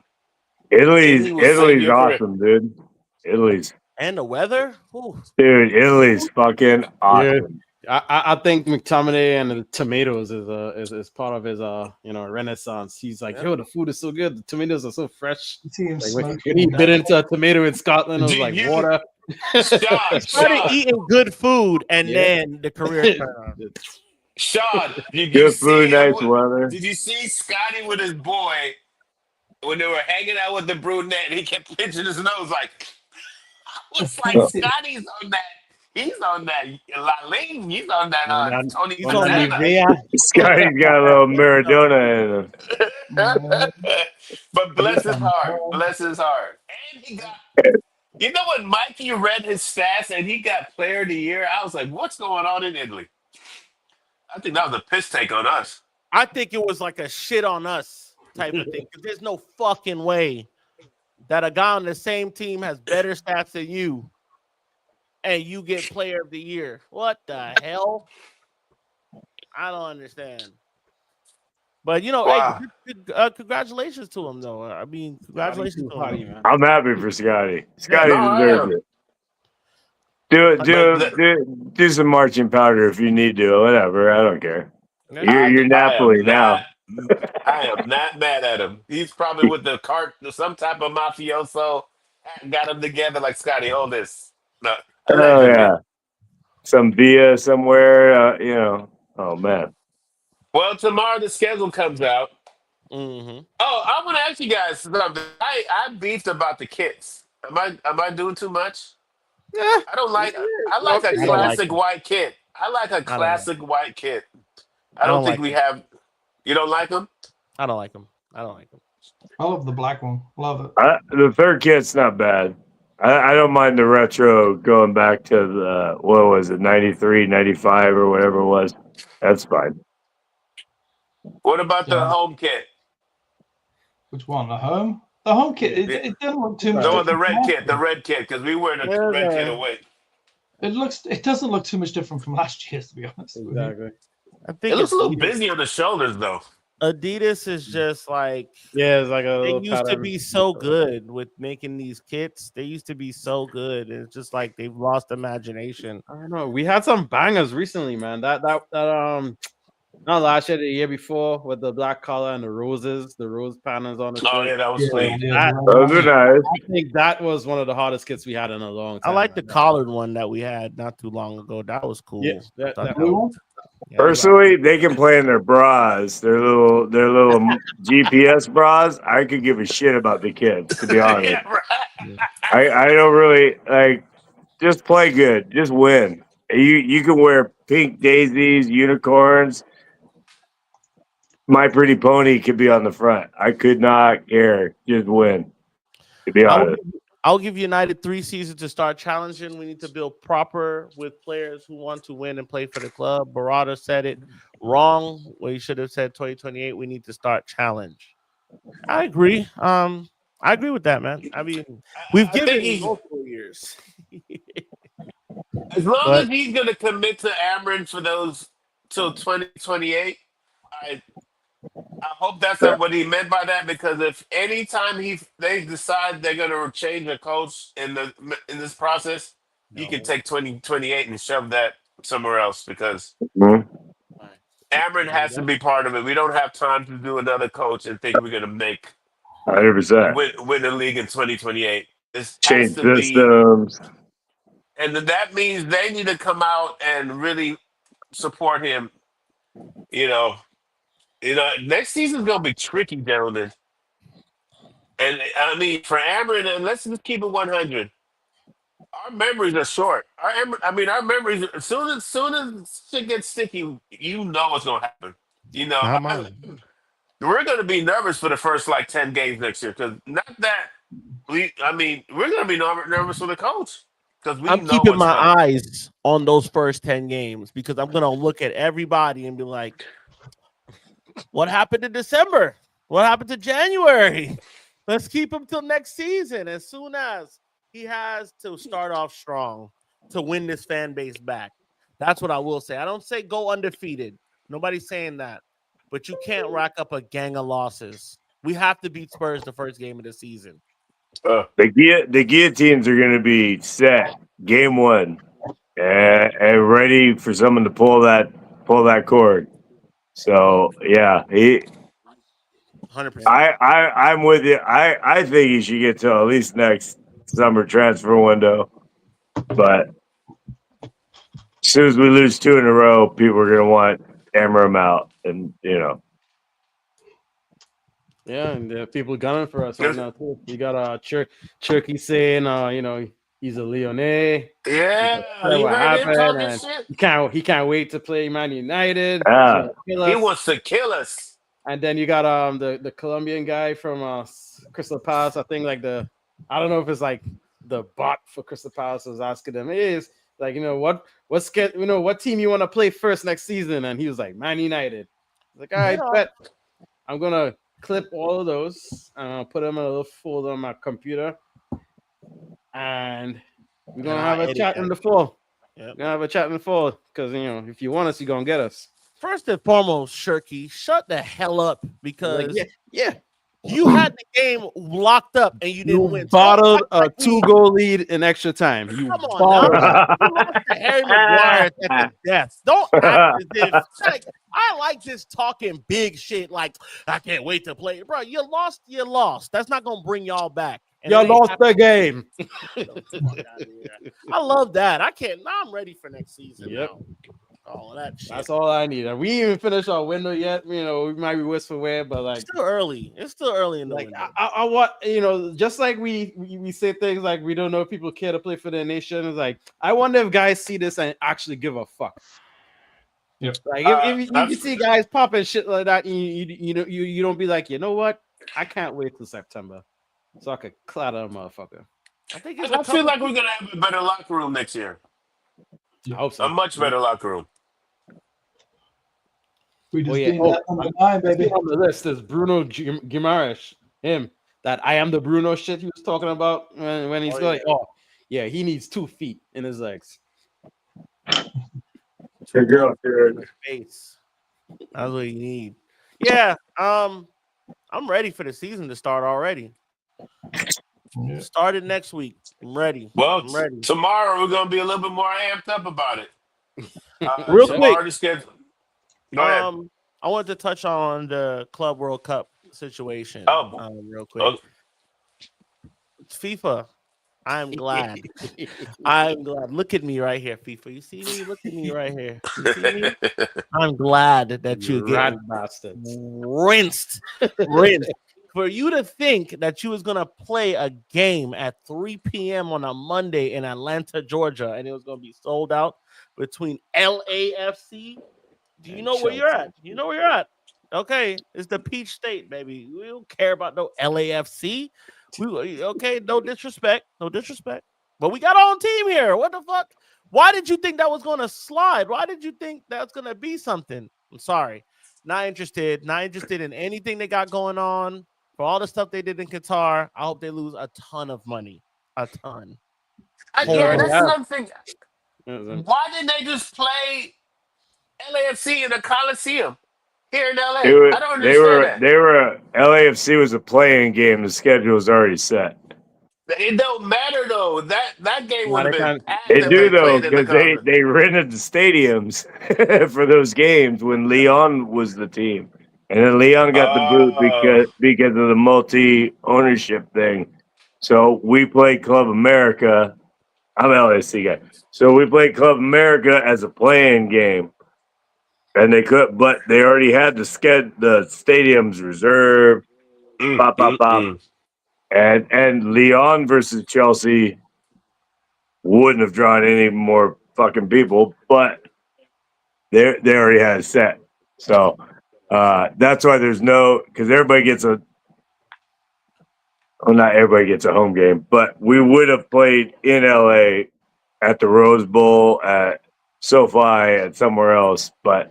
Italy's awesome, dude. Italy's and the weather, ooh. Dude. Italy's fucking awesome. I think McTominay and the tomatoes is part of his renaissance. He's like, yo, the food is so good. The tomatoes are so fresh. You see him Like smoking. when he bit into a tomato in Scotland, it was Did like you- water. Sean, Started eating good food, and Yeah. then the career turned on. Sean, did you Good see? food, nice weather. Did you see Scotty with his boy when they were hanging out with the brunette? He kept pinching his nose like. It's like Scotty's on that. He's on that. Laline, he's on that. Tony He's on Montana. Nivea. Scotty's got a little Maradona in him. But bless his heart. Bless his heart. And he got. You know what? Mikey read his stats and he got Player of the Year. I was like, what's going on in Italy? I think that was a piss take on us. I think it was like a shit on us type of thing. 'Cause there's no fucking way that a guy on the same team has better stats than you and you get Player of the Year. What the hell? I don't understand. But Wow. hey, congratulations to him though. I mean, congratulations to him. man. I'm happy for Scotty. Scotty no, I deserves am. it. Do But do some marching powder if you need to. Whatever. I don't care. You're Napoli now. I am not mad at him. He's probably with the some type of mafioso. Got him together like Scotty. Hold this. No, Oh allegedly. yeah, some via somewhere. Oh man. Well, tomorrow the schedule comes out. Mm-hmm. Oh, I want to ask you guys something. I beefed about the kits. Am I doing too much? Yeah. I don't like. I like a I don't like classic them. white kit. I like a like classic white kit. I I don't don't think like we them. have. You don't like them? I don't like him. I don't like him. I love the black one. Love it. The third kit's not bad. I don't mind the retro going back to the, what was it, 93, 95 or whatever it was. That's fine. What about the Yeah. home kit? Which one? The home? The home kit. It doesn't look too much. No, different the from red last kit. The year. red kit, because we wear the Yeah, red kit yeah. away. It doesn't look too much different from last year, to be honest. with you. Exactly. I think It looks a little Adidas- busy on the shoulders, though. Adidas is just like Yeah, it's like a they little used to pattern. be so good with making these kits. They used to be so good. And it's just like they've lost imagination. I don't know. We had some bangers recently, man. That not last year, the year before, with the black collar and the roses, the rose patterns on the shirt. Oh, yeah, that was sweet. Those are nice. I think that was one of the hardest kits we had in a long I time. like the man. collared one that we had not too long ago. That was cool. Yeah, I thought that Blue one? yeah, Personally, they can play in their bras, their little GPS bras. I could give a shit about the kids, to be honest. Yeah, right. I don't really like. Just play good. Just win. You can wear pink daisies, unicorns. My Pretty Pony could be on the front. I could not care. Just win. To be honest. I'll give United 3 seasons to start challenging. We need to build proper with players who want to win and play for the club. Barada said it wrong. Well, he should have said 2028. We need to start challenge. I agree. I agree with that, man. I mean, we've I given think he's- multiple years. As long But- as he's going to commit to Amron for those till 2028, I hope that's not what he meant by that, because if anytime they decide they're going to change a coach in this process, you can take 2028 and shove that somewhere else, because Mhm. Amron has to be part of it. We don't have time to do another coach and think we're going to make 100%. win the league in 2028. This Change has to be, systems. and then that means they need to come out and really support him. Next season's gonna be tricky, gentlemen. And I mean, for Amron, and let's just keep it 100. Our memories are short. Our memories. As soon as shit gets sticky, you know what's gonna happen. Not mine. We're gonna be nervous for the first 10 games next year, because not that we're gonna be nervous for the coach, because we I'm know keeping what's my coming. eyes on those first 10 games because I'm gonna look at everybody and be like, what happened in December? What happened to January? Let's keep him till next season. As soon as he has to start off strong to win this fan base back. That's what I will say. I don't say go undefeated. Nobody's saying that. But you can't rack up a gang of losses. We have to beat Spurs the first game of the season. The guillotines are going to be set. Game 1. and ready for someone to pull that cord. So yeah, 100%. I'm with you. I think he should get to at least next summer transfer window. But as soon as we lose 2 in a row, people are gonna want hammer him out, and Yeah, and people gunning for us right now too. You got Cherky saying, he's a Lyonnais. Yeah, you What heard him happened? talking And shit. he can't wait to play Man United. He's yeah, gonna kill He us. wants to kill us. And then you got the Colombian guy from Crystal Palace. I think I don't know if it's like the bot for Crystal Palace was asking them, is like, what team you want to play first next season? And he was like, Man United. Like, all right, bet. I'm gonna clip all of those, put them in a little folder on my computer, and we're gonna have a chat in the fall. Yep. We're gonna have a chat in the fall because if you want us, you're gonna get us. First and foremost, Shirky, shut the hell up because Yeah. you had the game locked up and you didn't win. Bottled a 2-goal lead in extra time. You Come on, bottled now. You lost to Harry Maguire at the death. Don't act as if I like this talking big shit. Like I can't wait to play, bro. You lost. That's not gonna bring y'all back. And you lost the game. I love that. I can't. Now I'm ready for next season. Yep. Now. All that shit. That's all I need. We ain't even finished our window yet. We might be whisper where, but like it's still early. It's still early in the like window. I want just like we say things like we don't know if people care to play for their nation. It's like I wonder if guys see this and actually give a fuck. Yep. Like if you see guys popping shit like that, you don't be like, you know what? I can't wait till September so I could clatter a motherfucker. I feel like we're gonna have a better locker room next year. I hope so. A much better locker room. We just need that number 9, baby. On the list is Bruno Guimaraes. Him that I am the Bruno shit he was talking about when he's he needs 2 feet in his legs. good girl, dude. Face. That's what you need. Yeah. I'm ready for the season to start already. Yeah. Started next week. I'm ready. Well, I'm ready. Tomorrow we're gonna be a little bit more amped up about it. Real so quick. already scheduled. Go ahead. I wanted to touch on the Club World Cup situation. Real quick. Oh. It's FIFA. I'm glad. I'm glad. Look at me right here, FIFA. You see me? Look at me right here. You see me? I'm glad that you get rinsed. For you to think that you was gonna play a game at 3 p.m. on a Monday in Atlanta, Georgia, and it was gonna be sold out between LAFC. Do you know where you're at? You know where you're at. Okay, it's the Peach State, baby. We don't care about no LAFC. No disrespect, but we got our own team here. What the fuck? Why did you think that was gonna slide? Why did you think that's gonna be something? I'm sorry, not interested in anything they got going on. For all the stuff they did in Qatar, I hope they lose a ton of money. A ton. Yeah, that's another thing. Why didn't they just play LAFC in the Coliseum here in LA? I don't understand that. They were LAFC was a playing game. The schedule was already set. It don't matter though. That game would have been packed. It do though because they rented the stadiums for those games when Leon was the team, and then Leon got the boot because of the multi-ownership thing. So we played Club America. I'm an LAFC guy, so we played Club America as a playing game. And they could, but they already had the stadiums reserved. And Lyon versus Chelsea wouldn't have drawn any more fucking people, but they already had it set. So that's why there's because everybody gets not everybody gets a home game, but we would have played in LA at the Rose Bowl, at SoFi, at somewhere else, but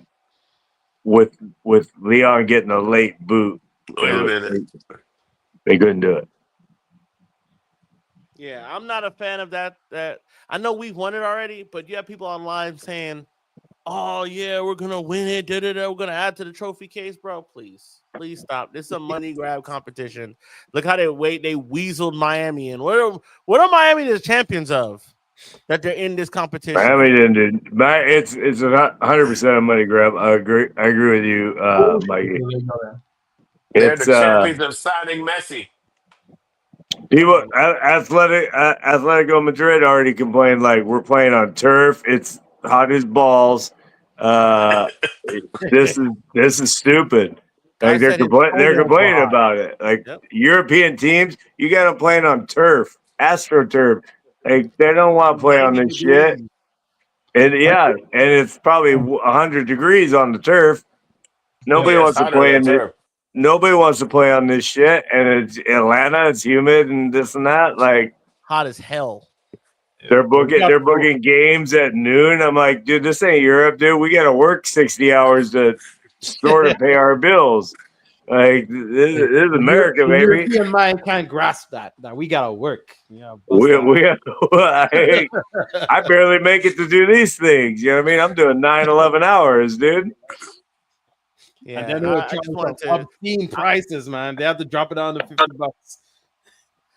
with Leon getting a late boot, Wait a minute. They couldn't do it. Yeah, I'm not a fan of that. I know we've won it already, but you have people online saying, "Oh yeah, we're gonna win it. We're gonna add to the trophy case, bro." Please stop. This is a money grab competition. Look how they weaseled Miami in. What are Miami the champions of? that they're in this competition. Miami didn't do. It's 100% a money grab. I agree with you, Mikey. They're It's the champions of signing Messi. people. Atletico Madrid already complained like we're playing on turf. It's hot as balls. This is stupid. Guy Like they're said his complaining hard. about it. Like Yep. European teams, you got to play on turf, AstroTurf. Like they don't want to play on 90 this shit. degrees. And and it's probably 100 degrees on the turf. Nobody Yeah, it's wants to hot on play that in it. turf. Nobody wants to play on this shit. And it's Atlanta. It's humid and this and that. Like Hot as hell. they're booking games at noon. I'm like, dude, this ain't Europe, dude. We got to work 60 hours to sort of pay our bills. Like this is America, The baby. European mind can't grasp that we gotta work. Yeah, I barely make it to do these things. You know what I mean? I'm doing 9-11 hours, dude. Yeah, and then they were I just charging wanted some to. obscene prices, man. They have to drop it down to $50.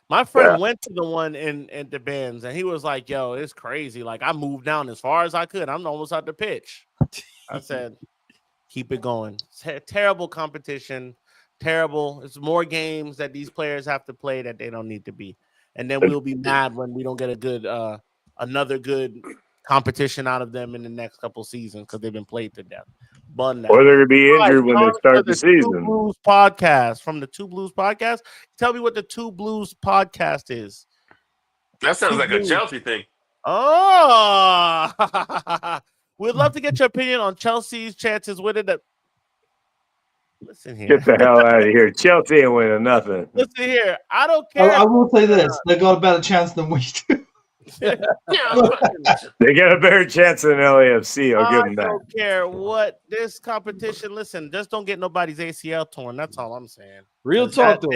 My friend went to the one in the Benz, and he was like, "Yo, it's crazy. Like I moved down as far as I could. I'm almost at the pitch." I said, "Keep it going. Terrible competition. Terrible. It's more games that these players have to play that they don't need to be, and then we'll be mad when we don't get a good, another good competition out of them in the next couple seasons because they've been played to death." Bun that. Or they're gonna be injured when they Tom, start the Two season. Blues podcast from the Two Blues podcast. Tell me what the Two Blues podcast is. That sounds Two like Blues. a Chelsea thing. Oh, we'd love to get your opinion on Chelsea's chances winning the. Listen here. Get the hell out of here. Chelsea ain't winning nothing. Listen here. I don't care. I will say this: they got a better chance than we do. Yeah, They got a better chance than LAFC. I'll give I them that. don't care what this competition. Listen, just don't get nobody's ACL torn. That's all I'm saying. Real talk, though.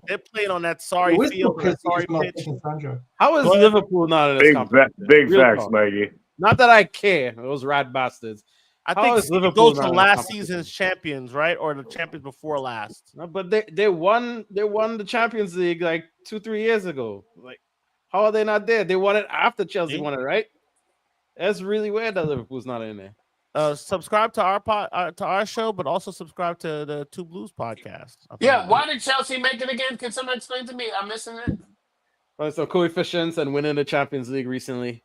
They're playing on that sorry Where's field, the that sorry not pitch. picking Sancho? How is Go ahead. Liverpool not in this competition? Big Real facts, talk. Mikey. Not that I care. Those rat bastards. I How think is City Liverpool goes not to in last competition? season's champions, right, or the champions before last. No, but they won the Champions League like 2-3 years ago. Like, how are they not there? They won it after Chelsea won it, right? That's really weird that Liverpool's not in there. Subscribe to our show, but also subscribe to the Two Blues podcast. yeah. Why did Chelsea make it again? Can someone explain to me? I'm missing it. So coefficients and winning the Champions League recently.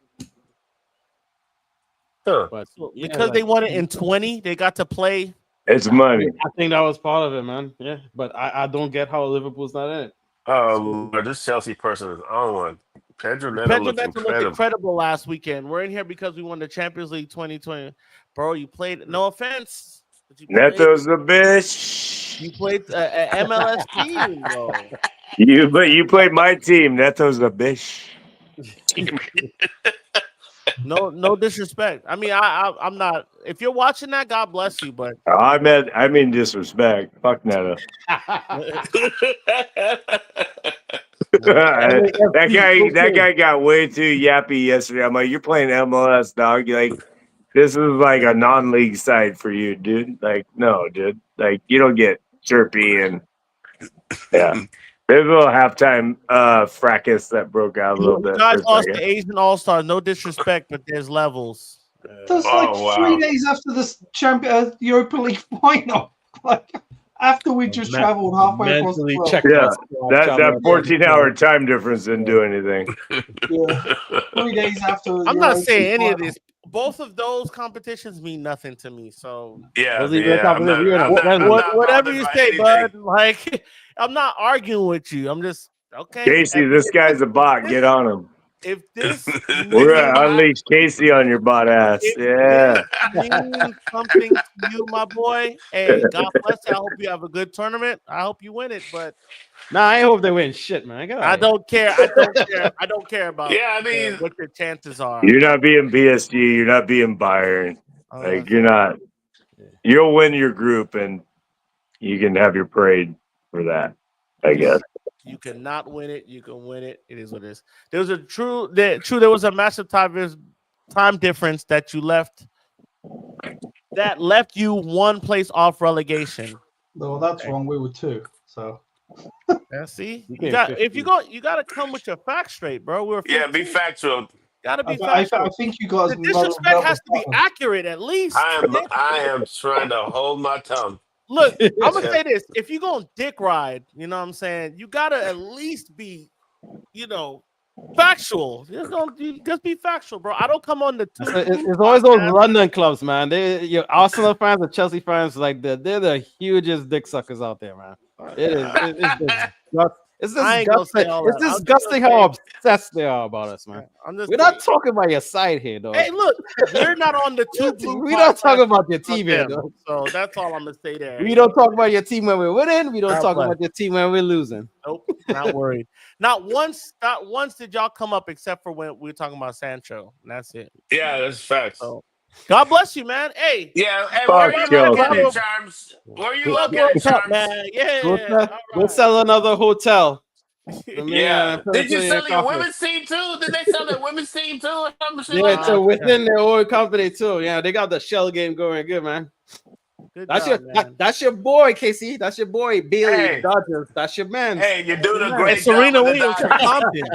Huh. But Because they won it in 20, they got to play. It's money. I think that was part of it, man. Yeah, but I don't get how Liverpool's not in it. Oh, Lord, this Chelsea person is on one. Pedro Neto Pedro looks Neto looked incredible. incredible last weekend. We're in here because we won the Champions League 2020. Bro, you played. No offense. But you played, Neto's the bitch. you played an MLS team, bro. You played my team. Neto's the bitch. No disrespect. I mean, I'm not. If you're watching that, God bless you. But I mean disrespect. Fuck Neto. that guy got way too yappy yesterday. I'm like, you're playing MLS, dog. You're like, this is like a non-league side for you, dude. Like, no, dude. Like, you don't get chirpy and yeah. There's a little halftime fracas that broke out a little bit. You guys lost the Asian All-Stars. No disrespect, but there's levels. That's like 3 days after the Europa League final. Like after we just traveled halfway across the world. Yeah, that 14-hour time difference didn't do anything. Yeah. 3 days after. I'm not saying any of this. Both of those competitions mean nothing to me. So whatever you say, bud. Like I'm not arguing with you. I'm just okay. Casey, this guy's a bot. Get on him. If this we're gonna unleash Casey on your bot ass. Yeah. Means something to you, my boy. Hey, God bless you. I hope you have a good tournament. I hope you win it, but I hope they win shit, man. I don't care. I don't care about what your chances are. You're not being PSG, you're not being Bayern. Like you're not. You'll win your group and you can have your parade for that, I guess. You cannot win it. You can win it. It is what it is. There was a massive time difference that you left. That left you one place off relegation. No, that's wrong. We were 2. So. Yeah, see, you got to come with your facts straight, bro. Be factual. Gotta be I factual. think you guys The know disrespect has to be that was- accurate at least. I am trying to hold my tongue. Look, I'm gonna say this: if you're gonna dick ride, you know what I'm saying, you gotta at least be, factual. Just be factual, bro. I don't come on the two. It's always those London clubs, man. Your Arsenal fans and Chelsea fans, like they're the hugest dick suckers out there, man. It's I ain't gonna say disgusting. all It's that. I'm just disgusting gonna how say- obsessed they are about us, man. I'm just We're not talking about your side here, though. Hey, look, we're not on the two blue. We don't talk about your podcast team with here, them. though. So that's all I'm gonna say there. We don't talk about your team when we're winning. We don't God talk bless. about your team when we're losing. Nope, not worried. Not once did y'all come up except for when we were talking about Sancho. And that's it. Yeah, that's facts. So, God bless you, man. Hey, Yeah, hey, Fuck where are you Chelsea. located, Charms? Where are you Club located, World Cup, Charms? man. Yeah. Go all right. sell another hotel. Yeah. Did you sell your women? women's team too? Did they sell their women's team too? Or some shit Yeah, like so that? within their own company too. Yeah, they got the shell game going good, man. Good That's job, man. that's your boy, Casey. That's your boy, Bailey. Hey. Dodgers. That's your man. Hey, you're doing a And great Serena job with the Williams from Dodgers. Compton.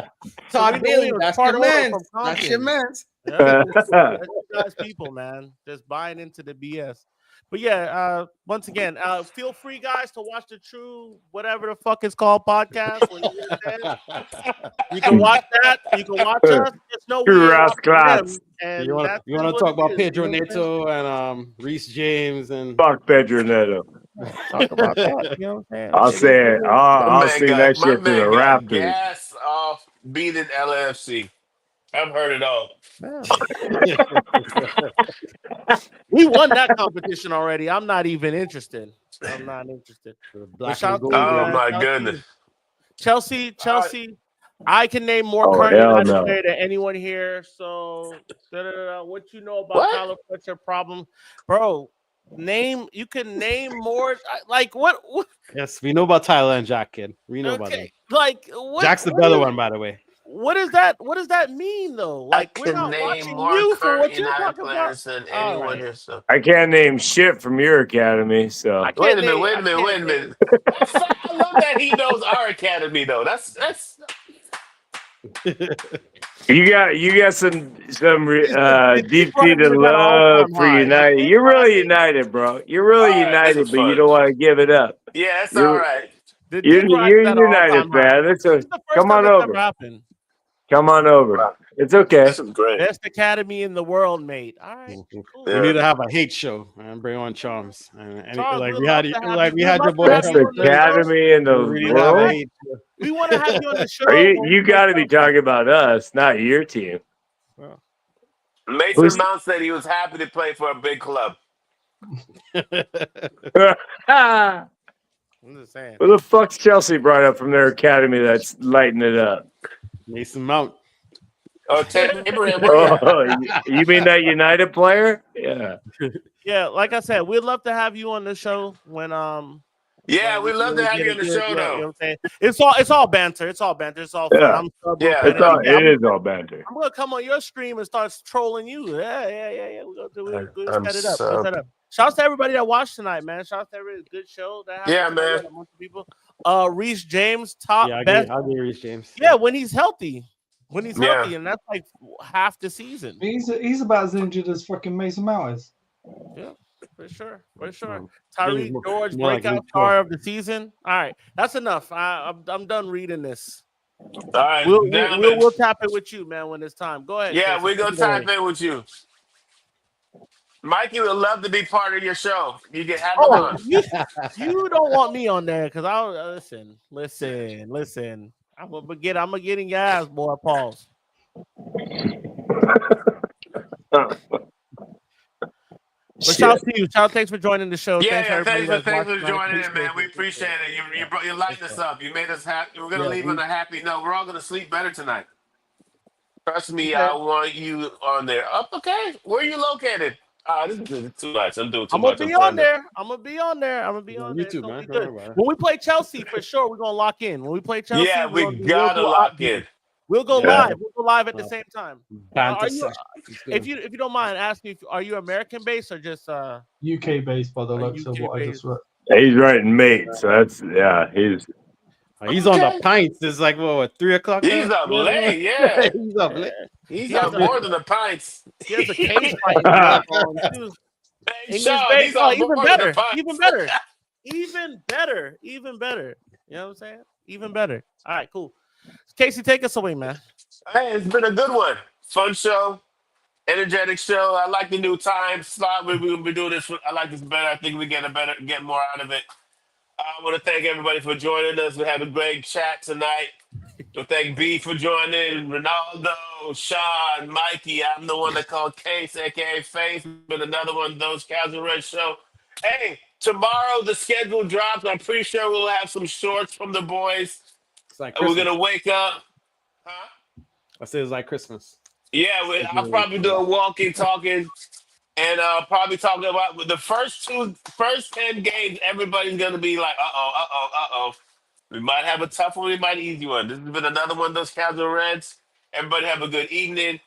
Todd Serena Bailey. Williams, That's part your owner man. from That's your Compton. man. Yeah, that's you guys people, man. Just buying into the BS. But yeah, once again, feel free, guys, to watch the True whatever the fuck it's called podcast. When you can watch that. You can watch us. Just know True we ain't Rascals. watching them. And You want to talk about Pedro Neto and Reese James and Fuck Pedro Neto. talk about that. You know what I'm saying? I'll say it. I'll sing that My shit to the man got Raptors. gas off beating LAFC. I've heard it all. We won that competition already. I'm not even interested. I'm not interested. Black shout and gold. Oh man. my Chelsea. goodness. Chelsea. I can name more Oh, current hell United no. player than anyone here. So, what you know about What? Tyler Fletcher problem, bro? You can name more. Like what? Yes, we know about Tyler and Jack, kid. We know about them. Like what? Jack's the what better is- one, by the way. What is that? What does that mean, though? Like I we're can not name watching more you for current what you're United talking about. players than All anyone right. here. So I can't name shit from your academy, so I wait can't a minute, name- wait I a minute, can't wait a name- minute. I love that he knows our academy though. That's you got some deep brought seated it to that love all-time for high. United. You You're know what I really mean? united, bro. You're really All right, this united, was but you fun. don't want to give it up. Yeah, it's You're- all right. The You're, dick ride you're is at an united, all-time high. man. This is the first Come time on that's over. ever happened. Come on over. Wow. It's okay. This is great. Best academy in the world, mate. All right, cool. Yeah. We need to have a hate show and bring on Charms. And Charles, like we'd we love had, to have like you. we We'd had love your to boy. have Best you on the show. academy in the We need to have a world. hate show. We want to have you on the show. You got to be talking about us, not your team. Mason Who's- Mount said he was happy to play for a big club. Who I'm just saying. the fuck's Chelsea brought up from their academy that's lighting it up? Mason Mount. Oh, Abraham, where you at? Oh, you mean that United player? Yeah. Yeah, like I said, we'd love to have you on the show when Yeah, when we'd love to we have get you on the it. show You know what though. I'm saying? It's all banter. It's all banter. It's all fun. Yeah. I'm sub Yeah, It's all, yeah, it is all banter. I'm gonna come on your stream and start trolling you. Yeah. We're gonna I'm set it up. so- We'll set it up. Shouts to everybody that watched tonight, man. Shouts to every good show that happened. Yeah, tonight. We man. had a bunch of people. Reese James, top Yeah, best. I'll give Reese James. Yeah, when he's healthy. When he's Yeah. healthy, and that's like half the season. He's about as injured as fucking Mason Mount is. Yeah, for sure. Mm. Tyreek George, more like breakout Luke star of the season. All right, that's enough. I'm done reading this. All right, We'll gentlemen. tap it with you, man, when it's time. Go ahead. Yeah, Casey. we're gonna Take it away. type in with you. Mikey would love to be part of your show. You can have him Oh, on. you don't want me on there because I'll listen. I'm gonna get in your ass, boy. Pause. But shout out to you. Shout out, thanks for joining the show. Yeah, thanks for everybody thanks that's for watching. joining in, man. We appreciate it. You lightened us up. You made us happy. We're gonna leave on a happy note. We're all gonna sleep better tonight. Trust me, I want you on there. Up, okay. Where are you located? This is too much. I'm doing too I'm gonna much. be on there. I'm gonna be on there. You too, man. It's gonna be good. When we play Chelsea, for sure, we're gonna lock in. When we play Chelsea, Yeah, we gotta lock in. We'll go Yeah. live. We'll go live at the same time. Banter Are you, session. if you don't mind, ask me, are you American based or just UK based by the looks of what I just read. He's writing mate, so that's he's He's on the Okay. pints. It's like what 3 o'clock? He's now? up late, yeah. He's up late. He's He has up a- more than the pints. He has a cage fight in Vegas on too. Hey, English Sean, Bay. he's Oh, up even more than the better. pints. Even better. Even better. Even better. You know what I'm saying? Even better. All right, cool. Casey, take us away, man. Hey, it's been a good one. Fun show. Energetic show. I like the new time slot. We're gonna be doing this. I like this better. I think we get more out of it. I want to thank everybody for joining us. We had a great chat tonight. So thank B for joining, Ronaldo, Sean, Mikey. I'm the one that called Case, aka Faith, but another one of those Casual Red Show. Hey, tomorrow the schedule drops. I'm pretty sure we'll have some shorts from the boys. It's like We're Christmas. gonna wake up. Huh? I say it's like Christmas. Yeah, I'll probably do a walking, talking, and probably talking about the first 10 games. Everybody's gonna be like, uh oh. We might have a tough one, we might an easy one. This has been another one of those Casual Reds. Everybody have a good evening.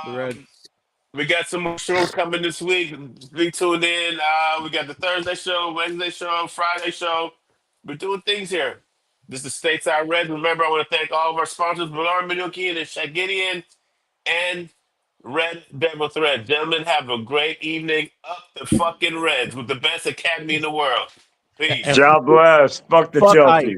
The Red. We got some more shows coming this week. Be tuned in. We got the Thursday show, Wednesday show, Friday show. We're doing things here. This is Stateside Reds. Remember, I want to thank all of our sponsors, Ballard Minuki and Shagidian and Red Devil Thread. Gentlemen, have a great evening. Up the fucking Reds with the best academy in the world. Peace. God bless. Fuck the Fuck Chelsea.